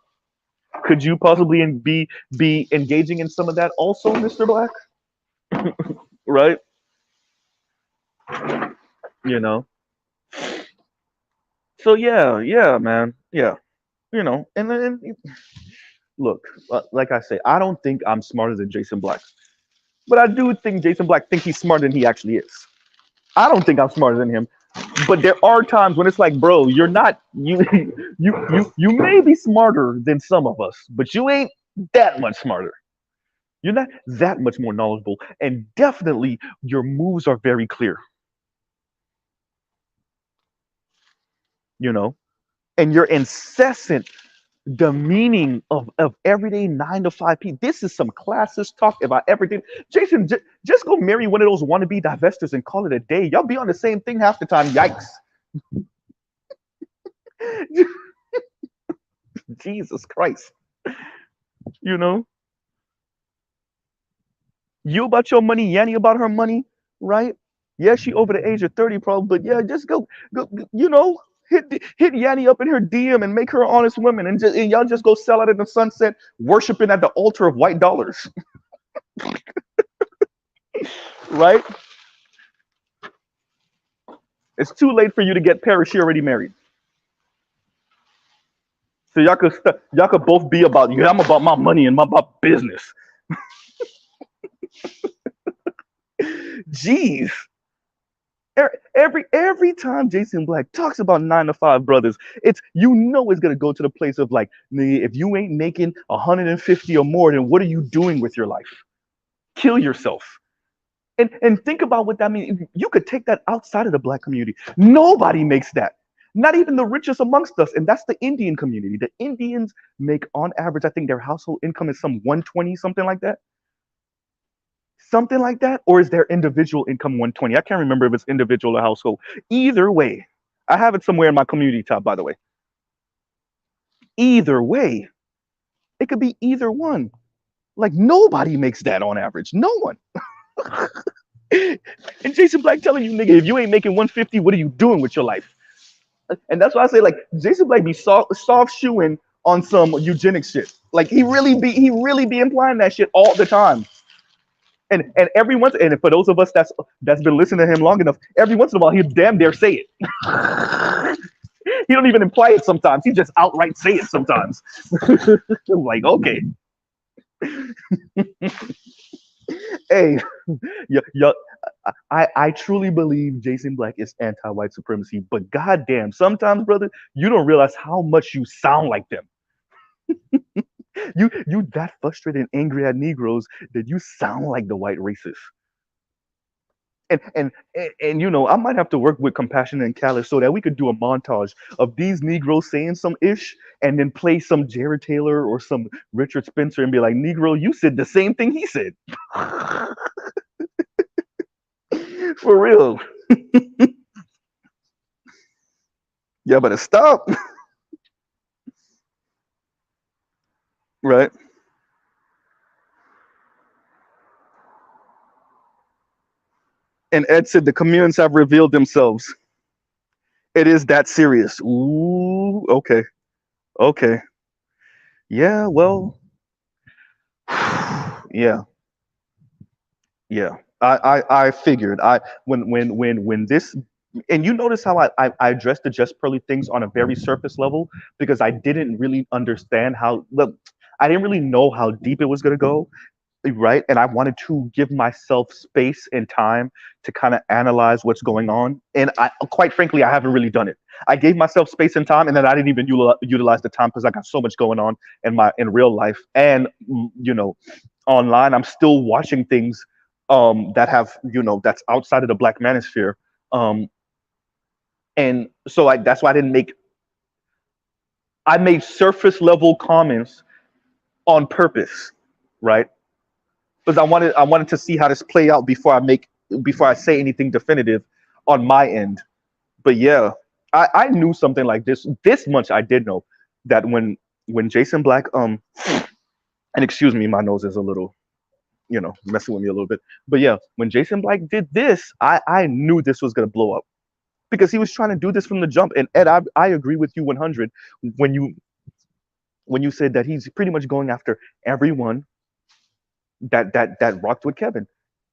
Could you possibly be engaging in some of that also, Mr. Black? Right? You know. So yeah, yeah, man, yeah. And then look, like I say, I don't think I'm smarter than Jason Black, but I do think Jason Black thinks he's smarter than he actually is. I don't think I'm smarter than him, but there are times when it's like, bro, you're not you may be smarter than some of us, but you ain't that much smarter. You're not that much more knowledgeable, and definitely your moves are very clear. You know, and your incessant demeaning of everyday 9 to 5 people. This is some classist talk about everything. Jason, just go marry one of those wannabe divestors and call it a day. Y'all be on the same thing half the time. Yikes. Jesus Christ. You know, you about your money, Yanni about her money, right? Yeah, she over the age of 30 probably, but yeah, just go, hit Yanni up in her DM and make her an honest woman, and y'all just go sell out in the sunset, worshiping at the altar of white dollars, right? It's too late for you to get Paris. She already married, so y'all could both be about, yeah, I'm about my money and my business. Jeez. Every time Jason Black talks about 9 to 5 brothers, it's gonna go to the place of like, nigga, if you ain't making 150 or more, then what are you doing with your life? Kill yourself. And think about what that means. You could take that outside of the black community. Nobody makes that. Not even the richest amongst us, and that's the Indian community. The Indians make on average, I think their household income is some 120, something like that. Something like that, or is their individual income 120? I can't remember if it's individual or household. Either way, I have it somewhere in my community tab, by the way. Either way, it could be either one. Like nobody makes that on average. No one. And Jason Black telling you, nigga, if you ain't making 150, what are you doing with your life? And that's why I say, like, Jason Black be soft shoeing on some eugenics shit. Like he really be implying that shit all the time. And every once, and for those of us that's been listening to him long enough, every once in a while he damn dare say it. He don't even imply it sometimes. He just outright say it sometimes. Like, okay. Hey, yeah, I truly believe Jason Black is anti-white supremacy, but goddamn, sometimes, brother, you don't realize how much you sound like them. You that frustrated and angry at Negroes that you sound like the white racist. And I might have to work with Compassion and Callous so that we could do a montage of these Negroes saying some ish and then play some Jared Taylor or some Richard Spencer and be like, Negro, you said the same thing he said. For real. Yeah, but stop. Right. And Ed said the communions have revealed themselves. It is that serious. Ooh, okay. Okay. Yeah, well, yeah. Yeah. I figured when this, and you notice how I addressed the just pearly things on a very surface level because I didn't really understand how, look, I didn't really know how deep it was gonna go. right? And I wanted to give myself space and time to kind of analyze what's going on. And I, quite frankly, I haven't really done it. I gave myself space and time, and then I didn't even utilize the time because I got so much going on in real life and online. I'm still watching things that have that's outside of the Black manosphere, um, and so that's why I made surface level comments on purpose, right? Because I wanted to see how this play out before I say anything definitive on my end. But yeah, I knew something like this. This much I did know that when Jason Black and excuse me, my nose is a little messing with me a little bit. But yeah, when Jason Black did this, I knew this was gonna blow up because he was trying to do this from the jump. And Ed, I agree with you 100 when you said that he's pretty much going after everyone that rocked with Kevin,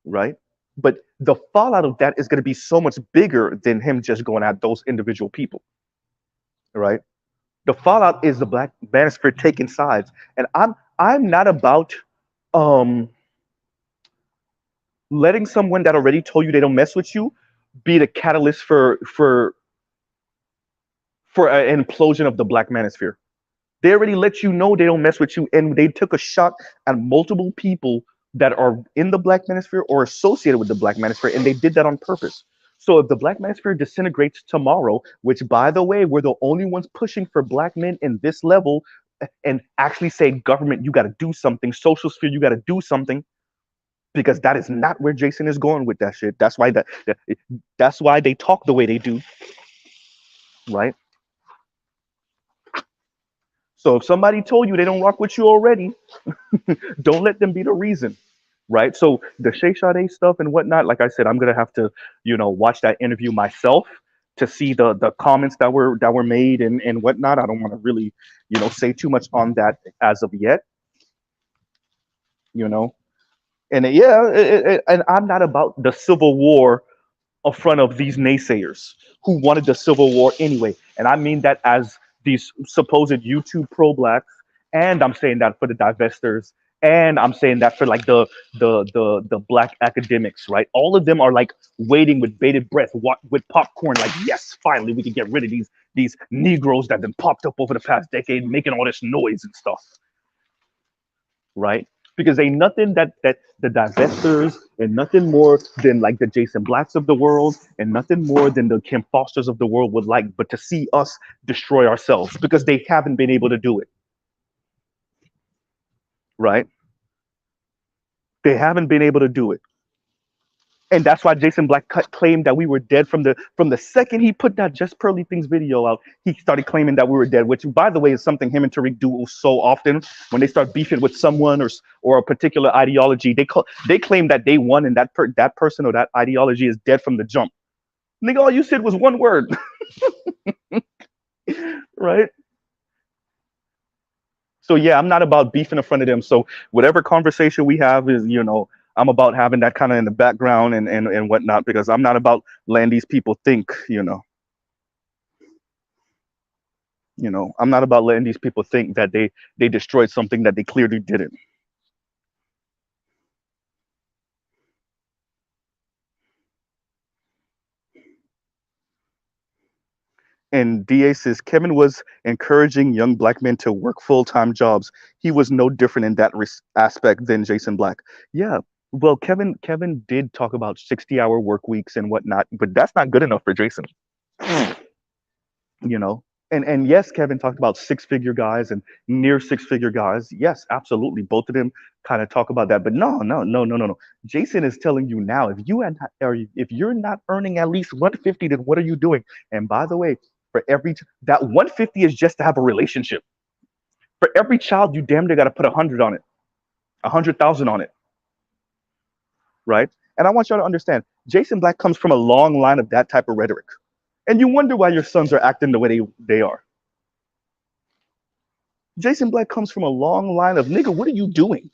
right? But the fallout of that is going to be so much bigger than him just going at those individual people, right? The fallout is the Black manosphere taking sides, and I'm not about um letting someone that already told you they don't mess with you be the catalyst for an implosion of the Black manosphere. They already let you know they don't mess with you, and they took a shot at multiple people that are in the Black manosphere or associated with the Black manosphere, and they did that on purpose. So if the Black manosphere disintegrates tomorrow, which by the way, we're the only ones pushing for Black men in this level, and actually say, government, you got to do something, social sphere, you got to do something, because that is not where Jason is going with that shit. That's why they talk the way they do, right? So if somebody told you they don't rock with you already, don't let them be the reason, right? So the Shay Sade stuff and whatnot, like I said, I'm gonna have to, watch that interview myself to see the comments that were made and whatnot. I don't want to really, say too much on that as of yet, you know. And yeah, and I'm not about the civil war in front of these naysayers who wanted the civil war anyway. And I mean that as these supposed YouTube pro blacks, and I'm saying that for the divestors, and I'm saying that for like the black academics, right? All of them are like waiting with bated breath, with popcorn, like yes, finally we can get rid of these Negroes that have been popped up over the past decade, making all this noise and stuff, right? Because ain't nothing that the divestors and nothing more than like the Jason Blacks of the world and nothing more than the Kim Fosters of the world would like, but to see us destroy ourselves because they haven't been able to do it, right? They haven't been able to do it. And that's why Jason Black claimed that we were dead from the second he put that Just Pearly Things video out. He started claiming that we were dead, which, by the way, is something him and Tariq do so often. When they start beefing with someone or a particular ideology, they claim that they won and that person or that ideology is dead from the jump. Nigga, all you said was one word, right? So yeah, I'm not about beefing in front of them. So whatever conversation we have is, I'm about having that kind of in the background and whatnot, because I'm not about letting these people think, I'm not about letting these people think that they destroyed something that they clearly didn't. And DA says Kevin was encouraging young black men to work full-time jobs. He was no different in that aspect than Jason Black. Yeah. Well, Kevin did talk about 60-hour work weeks and whatnot, but that's not good enough for Jason. you know. And yes, Kevin talked about six-figure guys and near six-figure guys. Yes, absolutely. Both of them kind of talk about that. But no. Jason is telling you now, if you're not earning at least 150, then what are you doing? And by the way, for that 150 is just to have a relationship. For every child, you damn near got to put 100 on it, 100,000 on it, right? And I want y'all to understand, Jason Black comes from a long line of that type of rhetoric. And you wonder why your sons are acting the way they are. Jason Black comes from a long line of, nigga, what are you doing?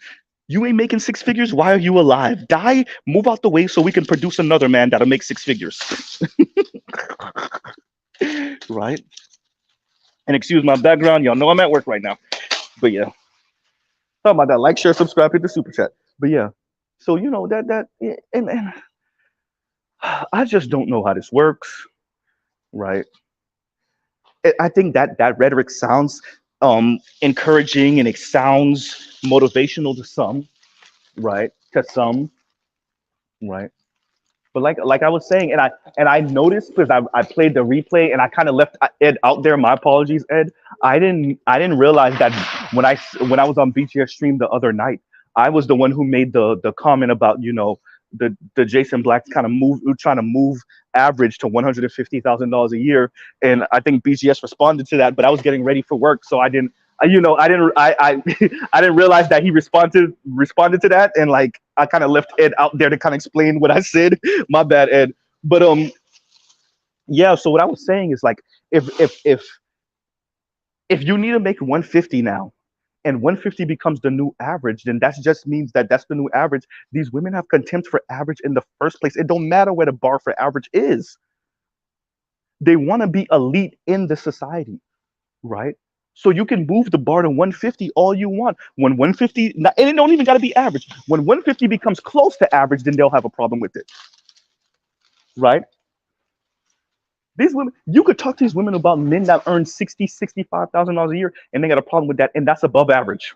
You ain't making six figures. Why are you alive? Die, move out the way so we can produce another man that'll make six figures. Right? And excuse my background. Y'all know I'm at work right now. But yeah. Talking about that. Like, share, subscribe, hit the super chat. But yeah, so that and I just don't know how this works, right? I think that rhetoric sounds encouraging and it sounds motivational to some, right? To some, right? But like I was saying, and I noticed because I played the replay and I kind of left Ed out there. My apologies, Ed. I didn't realize that when I was on BGS stream the other night, I was the one who made the comment about the Jason Black's kind of move trying to move average to $150,000 a year, and I think BGS responded to that. But I was getting ready for work, so I didn't. I didn't. I didn't realize that he responded to that, and like I kind of left Ed out there to kind of explain what I said. My bad, Ed. But yeah. So what I was saying is like, if if if if you need to make 150 now, and 150 becomes the new average, then that just means that that's the new average. These women have contempt for average in the first place. It don't matter where the bar for average is. They want to be elite in the society, right? So you can move the bar to 150 all you want. When 150, and it don't even got to be average. When 150 becomes close to average, then they'll have a problem with it, right? These women, you could talk to these women about men that earn 60, $65,000 a year, and they got a problem with that, and that's above average,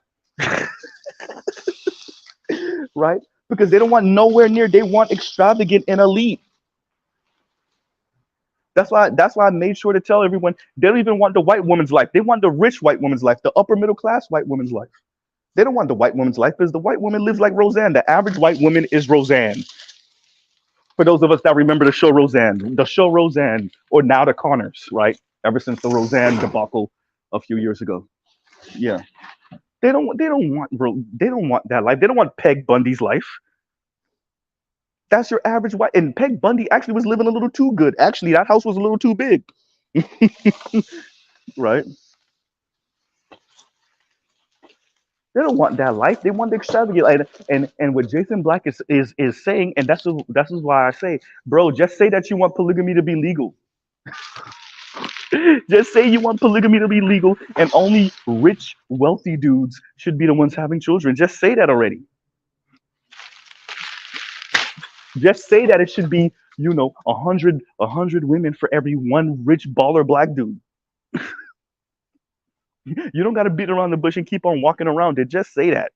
right? Because they don't want nowhere near. They want extravagant and elite. That's why I made sure to tell everyone they don't even want the white woman's life. They want the rich white woman's life, the upper middle class white woman's life. They don't want the white woman's life because the white woman lives like Roseanne. The average white woman is Roseanne. For those of us that remember the show Roseanne, or now the Connors, right? Ever since the Roseanne debacle a few years ago. Yeah. They don't want that life. They don't want Peg Bundy's life. That's your average white. And Peg Bundy actually was living a little too good. Actually, that house was a little too big, right? They don't want that life. They want the extravagant. And what Jason Black is saying, and that's why I say, bro, just say that you want polygamy to be legal. Just say you want polygamy to be legal, and only rich, wealthy dudes should be the ones having children. Just say that already. Just say that it should be, 100 women for every one rich baller black dude. You don't got to beat around the bush and keep on walking around it. Just say that.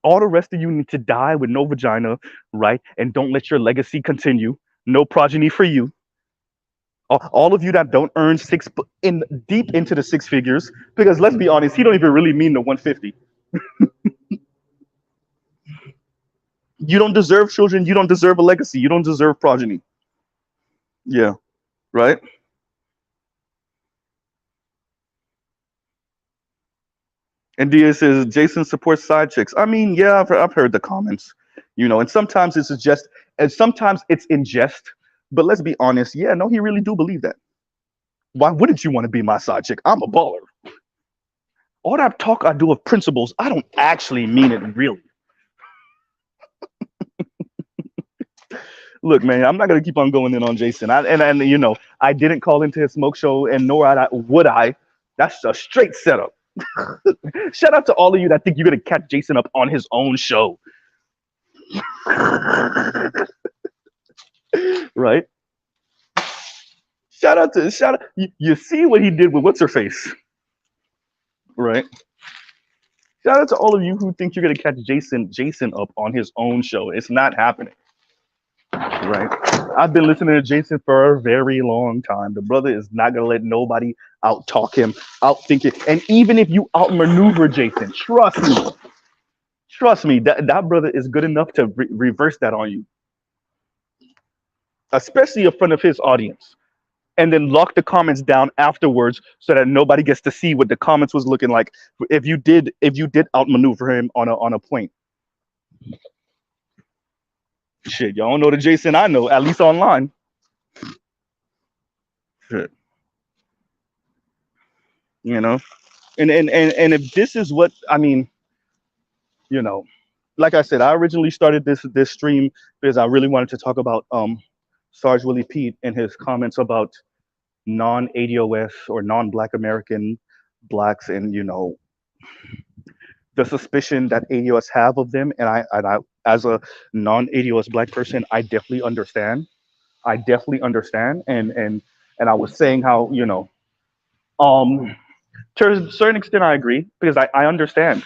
All the rest of you need to die with no vagina, right? And don't let your legacy continue. No progeny for you. All of you that don't earn in deep into the six figures, because let's be honest, he don't even really mean the 150. You don't deserve children. You don't deserve a legacy. You don't deserve progeny. Yeah, right. And Dia says Jason supports side chicks. I mean, yeah, I've heard the comments, and sometimes it's just, and sometimes it's in jest. But let's be honest, yeah, no, he really do believe that. Why wouldn't you want to be my side chick? I'm a baller. All that talk I do of principles, I don't actually mean it really. Look, man, I'm not gonna keep on going in on Jason. I didn't call into his smoke show, and nor would I. That's a straight setup. Shout out to all of you that think you're gonna catch Jason up on his own show. Right? Shout out. You see what he did with what's her face, right? Shout out to all of you who think you're gonna catch Jason up on his own show. It's not happening, right? I've been listening to Jason for a very long time. The brother is not gonna let nobody out talk him, outthink it. And even if you outmaneuver Jason, trust me, that brother is good enough to reverse that on you, especially in front of his audience, and then lock the comments down afterwards so that nobody gets to see what the comments was looking like if you did outmaneuver him on a point. Shit, y'all don't know the Jason I know, at least online. Shit, you know. And if this is what I mean, you know, like I said, I originally started this stream because I really wanted to talk about Sarge Willie Pete and his comments about non-ADOS or non-Black American blacks, and the suspicion that ADOS have of them, and I as a non-ADOS black person, I definitely understand. I definitely understand, and I was saying how, um to a certain extent I agree, because I understand.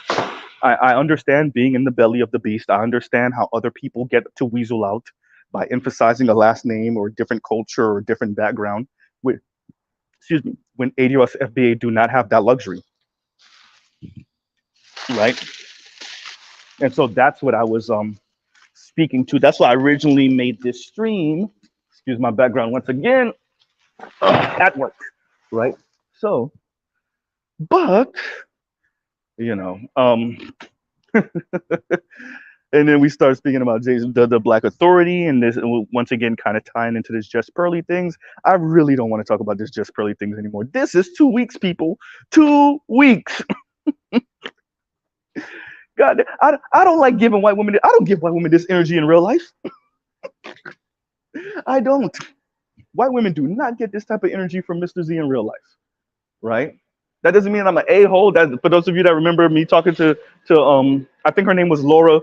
I understand being in the belly of the beast. I understand how other people get to weasel out by emphasizing a last name or a different culture or a different background. With, excuse me, when ADOS FBA do not have that luxury, right? And so that's what I was speaking to. That's why I originally made this stream. Excuse my background once again. At work, right? So, but you know, and then we start speaking about Jason, the Black Authority, and this once again kind of tying into this Just Pearly things. I really don't want to talk about this Just Pearly things anymore. This is 2 weeks, people. 2 weeks. God, I don't like giving white women. I don't give white women this energy in real life. I don't. White women do not get this type of energy from Mr. Z in real life, right? That doesn't mean I'm an a-hole. That, for those of you that remember me talking to I think her name was Laura,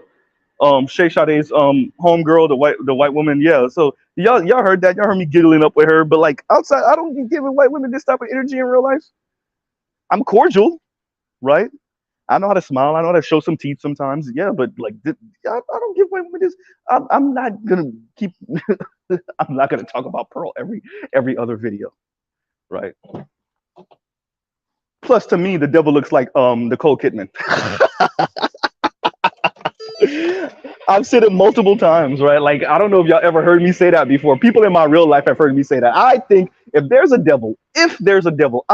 Shay Sade's homegirl, the white woman. Yeah. So y'all heard that. Y'all heard me giggling up with her. But like outside, I don't be giving white women this type of energy in real life. I'm cordial, right? I know how to smile. I know how to show some teeth sometimes. Yeah, but like I don't give white women this. I'm not gonna keep. I'm not gonna talk about Pearl every other video, right? Plus, to me, the devil looks like Nicole Kidman. I've said it multiple times, right? Like, I don't know if y'all ever heard me say that before. People in my real life have heard me say that. I think if there's a devil, I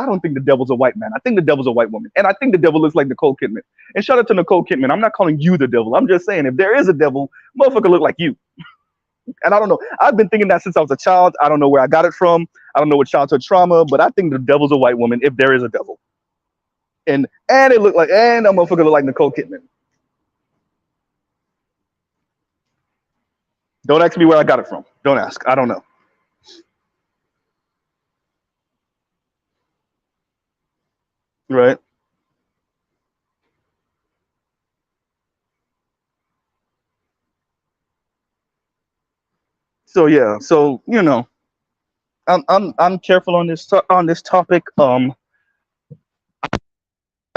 don't think the devil's a white man. I think the devil's a white woman. And I think the devil looks like Nicole Kidman. And shout out to Nicole Kidman. I'm not calling you the devil. I'm just saying, if there is a devil, motherfucker look like you. And I don't know. I've been thinking that since I was a child. I don't know where I got it from. I don't know what childhood trauma, but I think the devil's a white woman if there is a devil. And it looked like, and that motherfucker look like Nicole Kidman. Don't ask me where I got it from. Don't ask. I don't know. Right. So yeah. So I'm careful on this topic.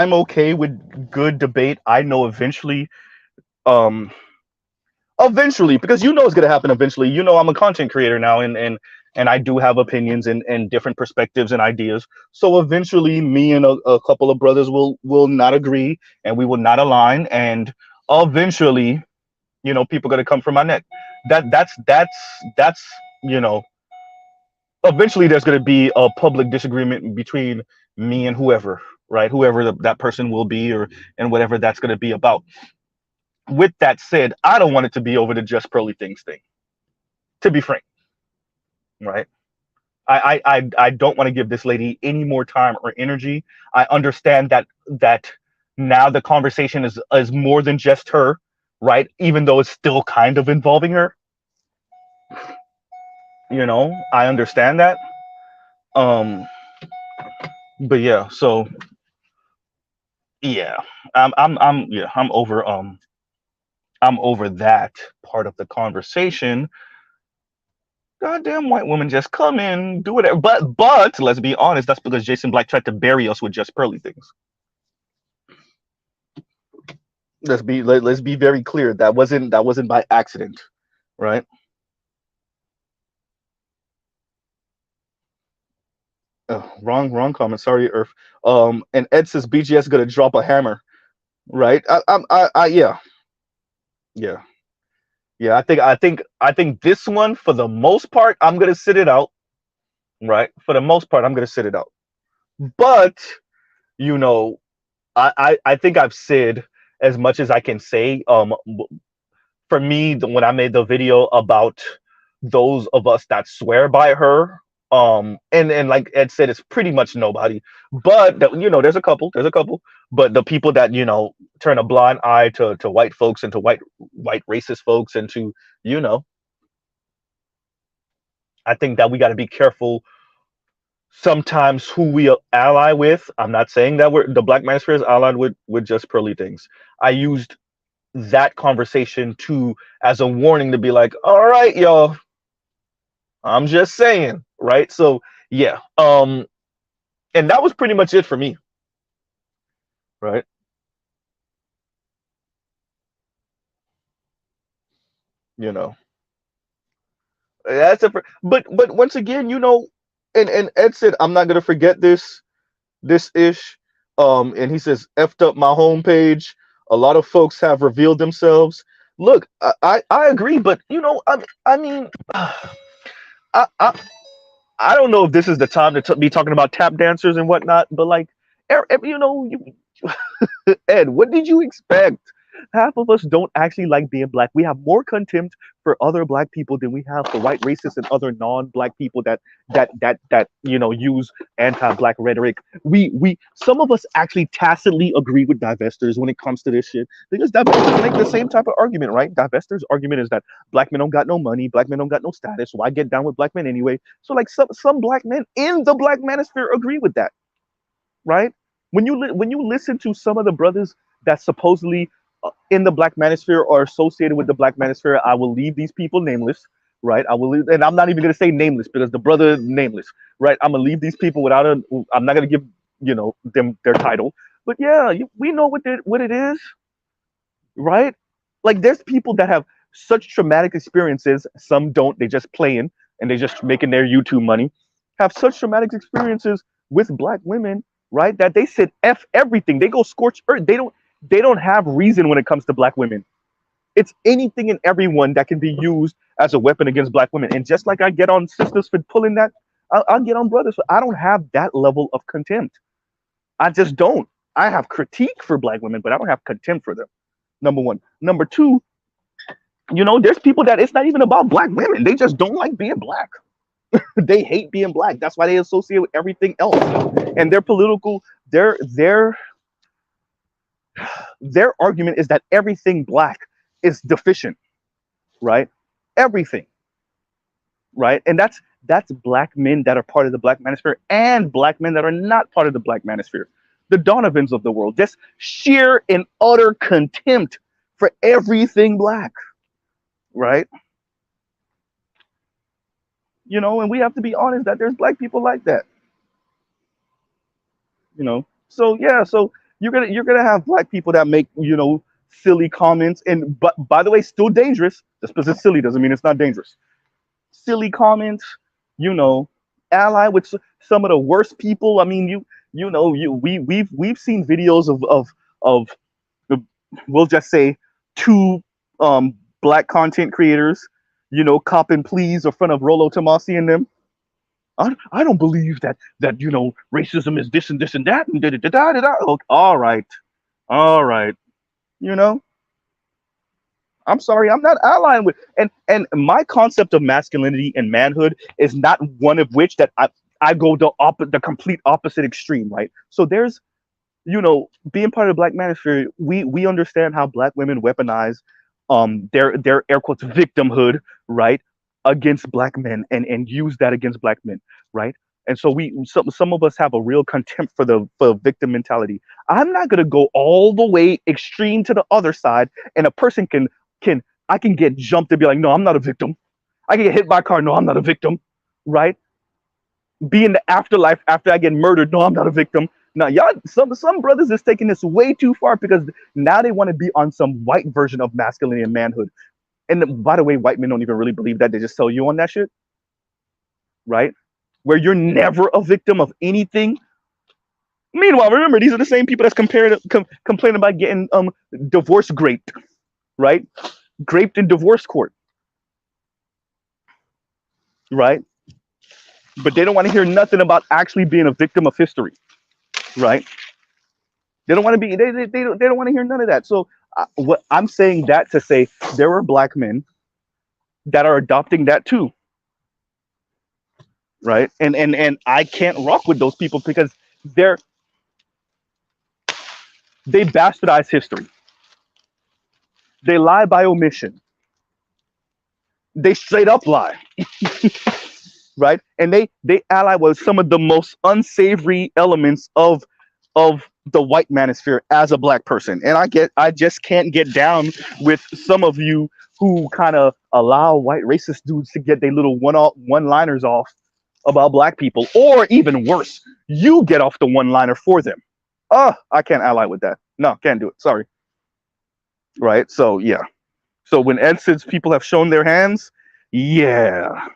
I'm okay with good debate. I know um, eventually, because it's gonna happen eventually. I'm a content creator now, and I do have opinions and different perspectives and ideas. So eventually, me and a couple of brothers will not agree, and we will not align, and eventually, people are gonna come for my neck. That's you know, eventually there's gonna be a public disagreement between me and whoever, right? Whoever that person will be, or and whatever that's gonna be about. With that said, I don't want it to be over the Just Pearly Things thing. To be frank, right? I don't want to give this lady any more time or energy. I understand that now the conversation is more than just her, right? Even though it's still kind of involving her. I understand that. Um, but yeah, so yeah, I'm over that part of the conversation. Goddamn white woman, just come in, do whatever. But let's be honest, that's because Jason Black tried to bury us with Just Pearly Things. Let's be very clear. That wasn't by accident, right? Wrong comment. Sorry, Earth. And Ed says BGS gonna drop a hammer, right? Yeah, yeah, yeah. I think this one, for the most part, I'm gonna sit it out, right? For the most part, I'm gonna sit it out. But you know, I think I've said as much as I can say. For me, when I made the video about those of us that swear by her, and like Ed said, it's pretty much nobody. But there's a couple. But the people that turn a blind eye to white folks and to white racist folks and to I think that we got to be careful sometimes who we ally with. I'm not saying that the Black Manosphere is allied with just pearly things. I used that conversation to as a warning to be like, all right, y'all, I'm just saying, right? So yeah, and that was pretty much it for me, right? You know, that's a but once again, and Ed said I'm not gonna forget this ish. And he says effed up my homepage. A lot of folks have revealed themselves. Look, I agree, but I mean, I, I I don't know if this is the time to be talking about tap dancers and whatnot, but like, Ed, what did you expect? Half of us don't actually like being black. We have more contempt for other black people than we have for white racists and other non-black people that use anti-black rhetoric. We some of us actually tacitly agree with divestors when it comes to this shit because divestors make the same type of argument, right? Divestors' argument is that black men don't got no money, black men don't got no status. Why get down with black men anyway? So like some black men in the black manosphere agree with that, right? When you listen to some of the brothers that supposedly in the black manosphere or associated with the black manosphere, I will leave these people nameless, right? I will leave, and I'm not even gonna say nameless because the brother nameless, right? I'm gonna leave these people without a. I'm not gonna give them their title, but yeah, we know what it is, right? Like there's people that have such traumatic experiences. Some don't. They just playing and they just making their YouTube money. Have such traumatic experiences with black women, right? That they said f everything. They go scorch earth. They don't have reason when it comes to black women. It's anything and everyone that can be used as a weapon against black women. And just like I get on sisters for pulling that, I'll get on brothers. I don't have that level of contempt. I just don't. I have critique for black women, but I don't have contempt for them. Number one. Number two, there's people that it's not even about black women. They just don't like being black. They hate being black. That's why they associate with everything else. And their political, their argument is that everything black is deficient, right? Everything, right? And that's black men that are part of the black manosphere and black men that are not part of the black manosphere. The Donovans of the world, just sheer and utter contempt for everything black, right? And we have to be honest that there's black people like that. So yeah, so you're gonna have black people that make silly comments, and but by the way, still dangerous. Just because it's silly doesn't mean it's not dangerous. Silly comments, you know, ally with some of the worst people. I mean, we've seen videos of we'll just say two black content creators, copping pleas in front of Rolo Tomasi and them. I don't believe that racism is this and this and that and da da da da da. Okay, all right. You know, I'm sorry, I'm not allying with and my concept of masculinity and manhood is not one of which that I go the complete opposite extreme, right? So there's being part of the black manosphere, we understand how black women weaponize their air quotes victimhood, right, against black men and use that against black men, right? And so some of us have a real contempt for victim mentality. I'm not gonna go all the way extreme to the other side, and a person can I can get jumped and be like, no, I'm not a victim. I can get hit by a car, no, I'm not a victim, right? Be in the afterlife after I get murdered. No, I'm not a victim. Now, y'all, some brothers is taking this way too far because now they want to be on some white version of masculinity and manhood. And by the way, white men don't even really believe that. They just sell you on that shit, right? Where you're never a victim of anything. Meanwhile, remember, these are the same people that's complaining about getting divorce graped, right? Graped in divorce court, right? But they don't want to hear nothing about actually being a victim of history, right? They don't want to be. They don't want to hear none of that. So what I'm saying that to say there are black men that are adopting that too, right? And I can't rock with those people because they bastardize history. They lie by omission. They straight up lie. right? And they ally with some of the most unsavory elements of the white manosphere as a black person. And I just can't get down with some of you who kind of allow white racist dudes to get their little one liners off about black people, or even worse, you get off the one liner for them. I can't ally with that. No, can't do it. Sorry. Right. So yeah. So when Ed says people have shown their hands, yeah,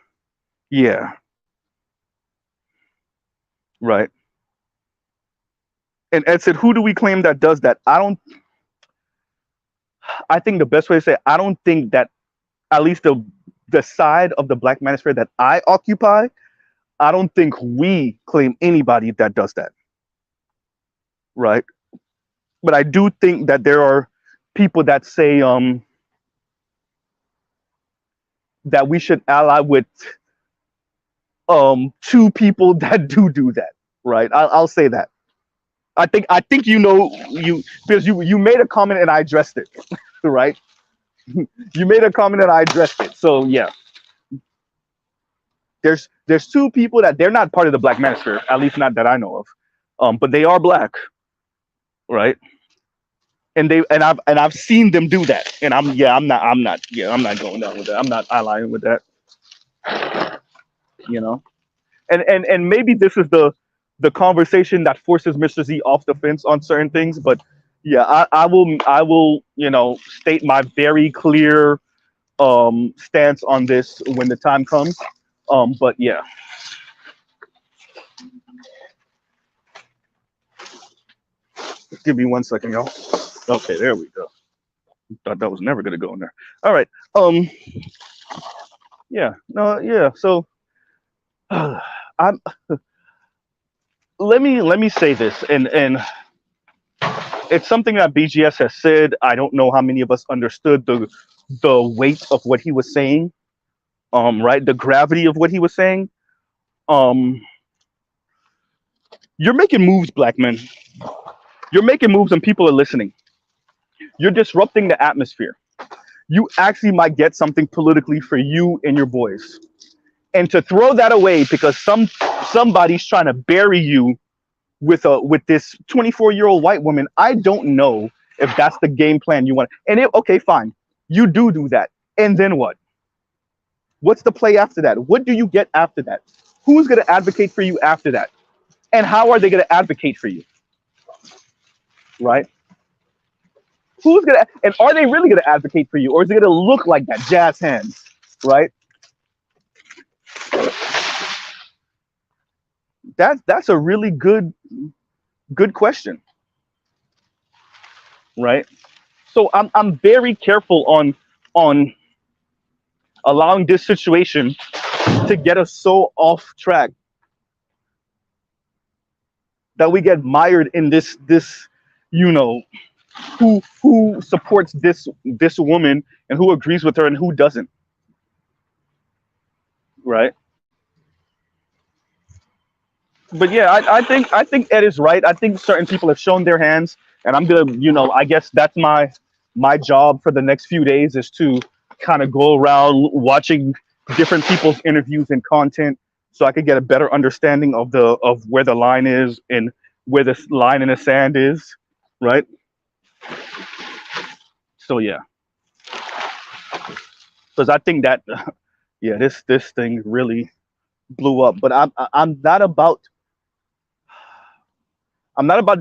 yeah, right. And Ed said, who do we claim that does that? I think the best way to say it, I don't think that, at least the side of the black manosphere that I occupy, I don't think we claim anybody that does that. Right. But I do think that there are people that say that we should ally with two people that do that. Right. I'll say that. I think you because you made a comment and I addressed it. Right. You made a comment and I addressed it. So yeah, there's two people that they're not part of the black manosphere, at least not that I know of, but they are black, right? And I've seen them do that, and I'm not going down with that. I'm not allying with that, you know. And maybe this is the conversation that forces Mr. Z off the fence on certain things, but yeah, I will state my very clear stance on this when the time comes. But yeah. Give me 1 second, y'all. Okay, there we go. Thought that was never gonna go in there. All right. Yeah. No. Yeah. So, I'm. Let me say this, and it's something that BGS has said. I don't know how many of us understood the weight of what he was saying. Right. The gravity of what he was saying. Um. You're making moves, black men. You're making moves, and people are listening. You're disrupting the atmosphere. You actually might get something politically for you and your boys. And to throw that away because somebody's trying to bury you with this 24-year-old white woman, I don't know if that's the game plan you want. And okay, fine, you do that, and then what? What's the play after that? What do you get after that? Who's going to advocate for you after that? And how are they going to advocate for you? Right? And are they really gonna advocate for you, or is it gonna look like that? Jazz hands, right? That's a really good question, right? So I'm very careful on allowing this situation to get us so off track that we get mired in this who supports this woman and who agrees with her and who doesn't, right? But yeah, I think Ed is right. I think certain people have shown their hands, and I'm gonna, I guess that's my job for the next few days is to kind of go around watching different people's interviews and content, so I could get a better understanding of where the line is and where the line in the sand is, right? So yeah, because I think that yeah, this thing really blew up. But I'm not about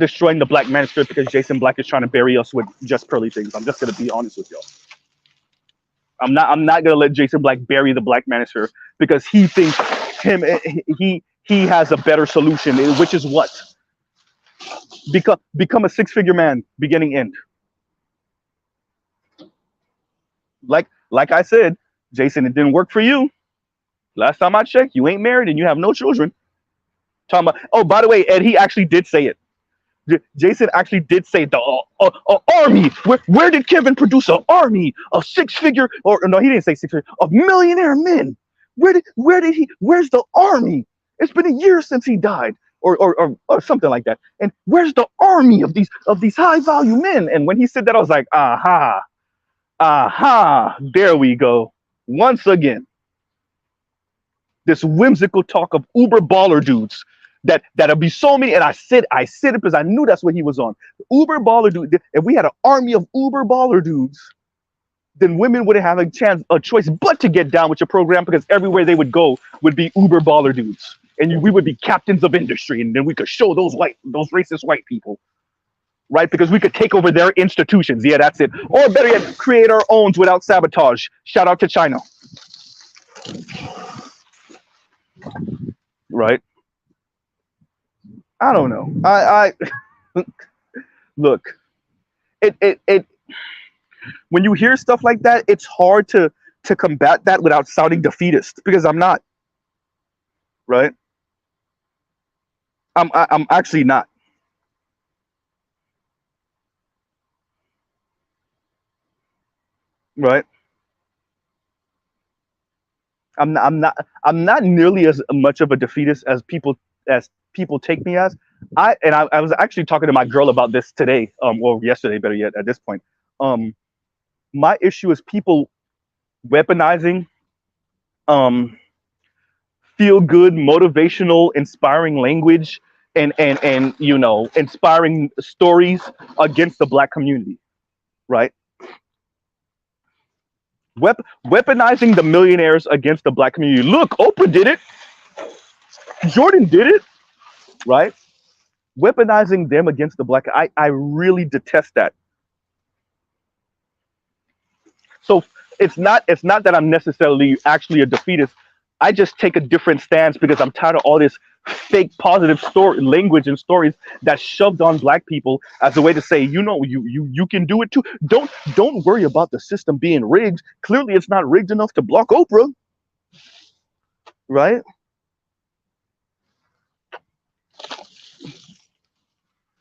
destroying the black manosphere because Jason Black is trying to bury us with just pearly things. I'm just gonna be honest with y'all. I'm not gonna let Jason Black bury the black manosphere because he thinks he has a better solution, which is what? Become a six-figure man, beginning end. Like I said, Jason, it didn't work for you. Last time I checked, you ain't married and you have no children. Talking about, oh, by the way, Ed, he actually did say it. Jason actually did say the army. Where did Kevin produce an army of six-figure, or no, he didn't say six-figure, of millionaire men? Where's the army? It's been a year since he died, or something like that. And where's the army of these high-value men? And when he said that, I was like, aha, there we go. Once again, this whimsical talk of uber baller dudes that'll be so many. And I sit it because I knew that's what he was on. Uber baller dude. If we had an army of uber baller dudes, then women wouldn't have a choice but to get down with your program, because everywhere they would go would be uber baller dudes, and we would be captains of industry, and then we could show those racist white people, right? Because we could take over their institutions. Yeah, that's it. Or better yet, create our own without sabotage. Shout out to China, right? I don't know. I look. It when you hear stuff like that, it's hard to combat that without sounding defeatist, because I'm not, right? I'm actually not, right? I'm not nearly as much of a defeatist as people take me as. I was actually talking to my girl about this today, or yesterday, better yet, at this point. Um, my issue is people weaponizing um feel good, motivational, inspiring language, and inspiring stories against the black community, right? Weaponizing the millionaires against the black community. Look, Oprah did it. Jordan did it, right? Weaponizing them against the black. I really detest that. So it's not that I'm necessarily actually a defeatist. I just take a different stance because I'm tired of all this fake positive story language and stories that's shoved on black people as a way to say, you can do it too. Don't worry about the system being rigged. Clearly it's not rigged enough to block Oprah, right?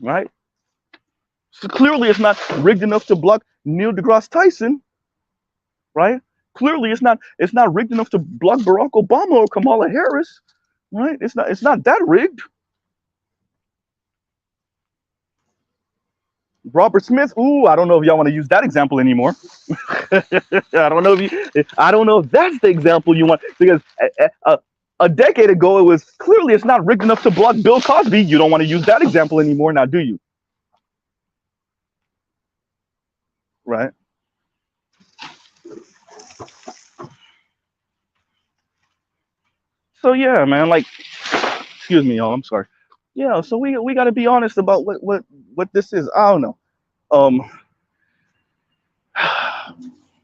Right? So clearly it's not rigged enough to block Neil deGrasse Tyson, right? Clearly it's not rigged enough to block Barack Obama or Kamala Harris, right? It's not that rigged. Robert Smith, ooh, I don't know if y'all want to use that example anymore. I don't know if that's the example you want, because a decade ago it was clearly it's not rigged enough to block Bill Cosby. You don't want to use that example anymore now, do you? Right? So yeah, man, like, excuse me, y'all, I'm sorry. Yeah, so we got to be honest about what this is. I don't know. Um,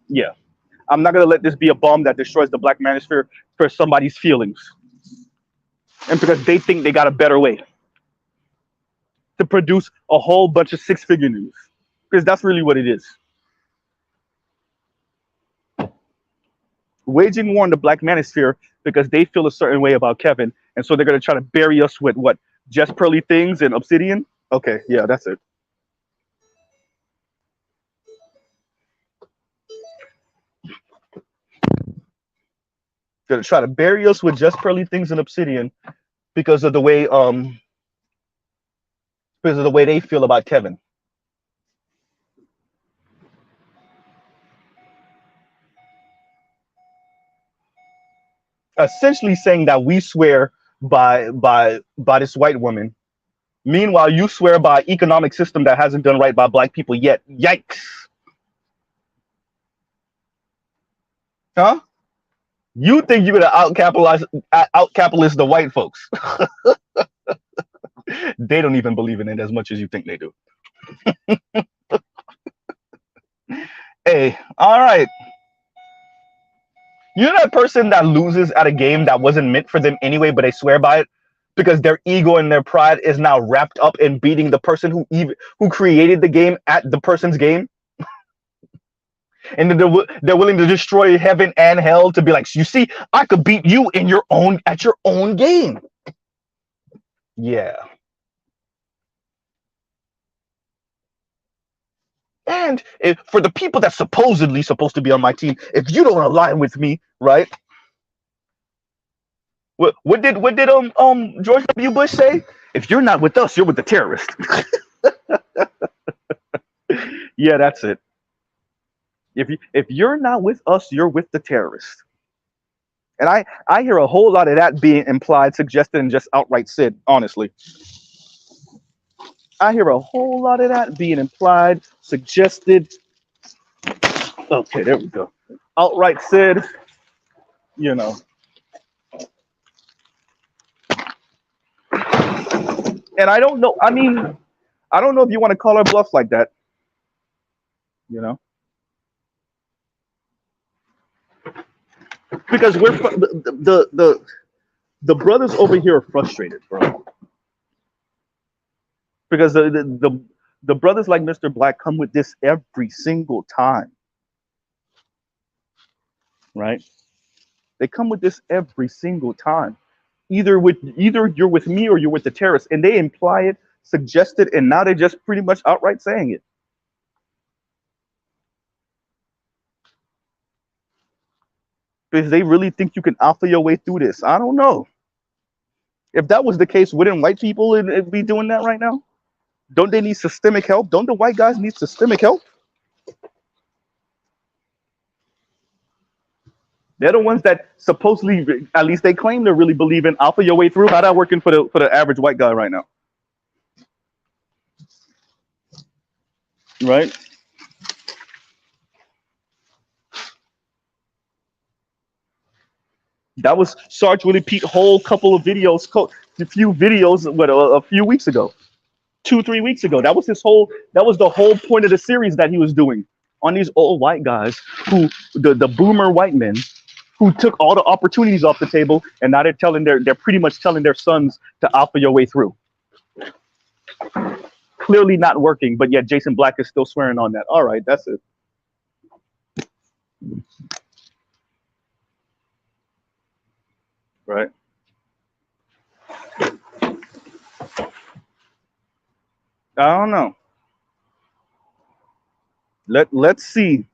yeah, I'm not gonna let this be a bomb that destroys the black manosphere for somebody's feelings, and because they think they got a better way to produce a whole bunch of six-figure news, because that's really what it is. Waging war on the black manosphere because they feel a certain way about Kevin, and so they're gonna try to bury us with what? Just pearly things and obsidian? Okay, yeah, that's it. Gonna try to bury us with just pearly things and obsidian because of the way they feel about Kevin. Essentially saying that we swear by this white woman. Meanwhile, you swear by economic system that hasn't done right by black people yet. Yikes. Huh? You think you're gonna outcapitalist the white folks. They don't even believe in it as much as you think they do. Hey, all right. You're that person that loses at a game that wasn't meant for them anyway, but they swear by it because their ego and their pride is now wrapped up in beating the person who created the game at the person's game, and then they're willing to destroy heaven and hell to be like, you see, I could beat you at your own game. Yeah. And for the people that's supposedly supposed to be on my team, if you don't align with me, right? What did George W. Bush say? If you're not with us, you're with the terrorist. Yeah, that's it. If you're not with us, you're with the terrorist. And I hear a whole lot of that being implied, suggested, and just outright said, honestly. I hear a whole lot of that being implied, suggested. Okay, there we go. Outright said, you know. And I don't know. I mean, I don't know if you want to call her bluff like that. You know, because we're the brothers over here are frustrated, bro. Because the brothers like Mr. Black come with this every single time, right? They come with this every single time. Either you're with me or you're with the terrorists, and they imply it, suggest it, and now they're just pretty much outright saying it. Because they really think you can alpha your way through this. I don't know. If that was the case, wouldn't white people be doing that right now? Don't they need systemic help? Don't the white guys need systemic help? They're the ones that supposedly, at least they claim to really believe in alpha your way through. How that working for the average white guy right now? Right? That was Sarge Willie Pete whole couple of videos, a few videos, a few weeks ago, 2-3 weeks ago. That was the whole point of the series that he was doing on these old white guys who the boomer white men who took all the opportunities off the table, and now they're pretty much telling their sons to alpha your way through. Clearly not working, but yet Jason Black is still swearing on that. All right, that's it. Right. I don't know. Let's see.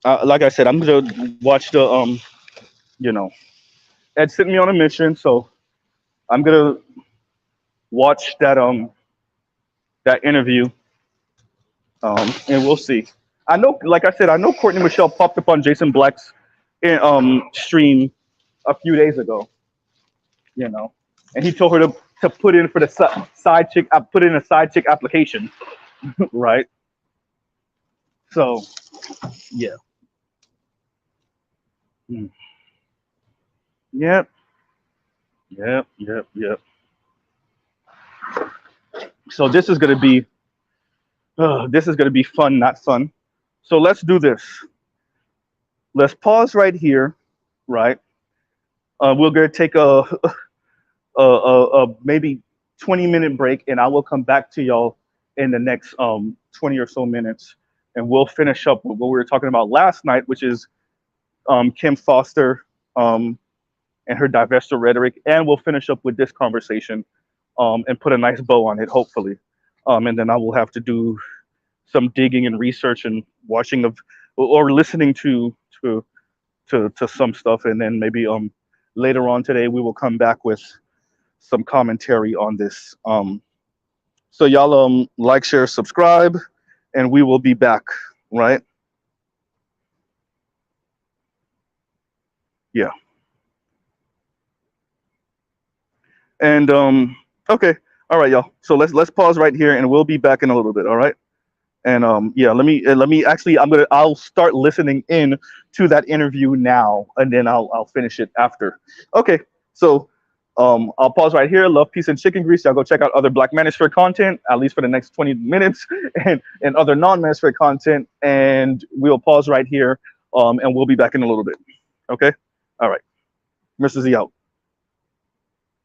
Like I said, I'm gonna watch the you know, Ed sent me on a mission, so I'm gonna watch that interview, and we'll see. I know, like I said, I know Courtney Michelle popped up on Jason Black's stream a few days ago, you know, and he told her to put in for the side chick, put in a side chick application, right? So, yeah. Mm. Yep. Yep. Yep. Yep. So this is gonna be fun, not fun. So let's do this. Let's pause right here, right? We're gonna take a maybe 20-minute break, and I will come back to y'all in the next 20 or so minutes, and we'll finish up with what we were talking about last night, which is Kim Foster and her divestiture rhetoric, and we'll finish up with this conversation and put a nice bow on it, hopefully. And then I will have to do some digging and research and watching of or listening to some stuff, and then maybe later on today we will come back with some commentary on this. So y'all like, share, subscribe, and we will be back, right? Yeah. And okay, all right, y'all. So let's pause right here, and we'll be back in a little bit. All right. And yeah, let me actually, I'll start listening in to that interview now, and then I'll finish it after. Okay. So I'll pause right here. Love, peace, and chicken grease. Y'all go check out other Black Manosphere content, at least for the next 20 minutes, and other non-Manosphere content. And we'll pause right here, and we'll be back in a little bit. Okay. All right. Mr. Z out.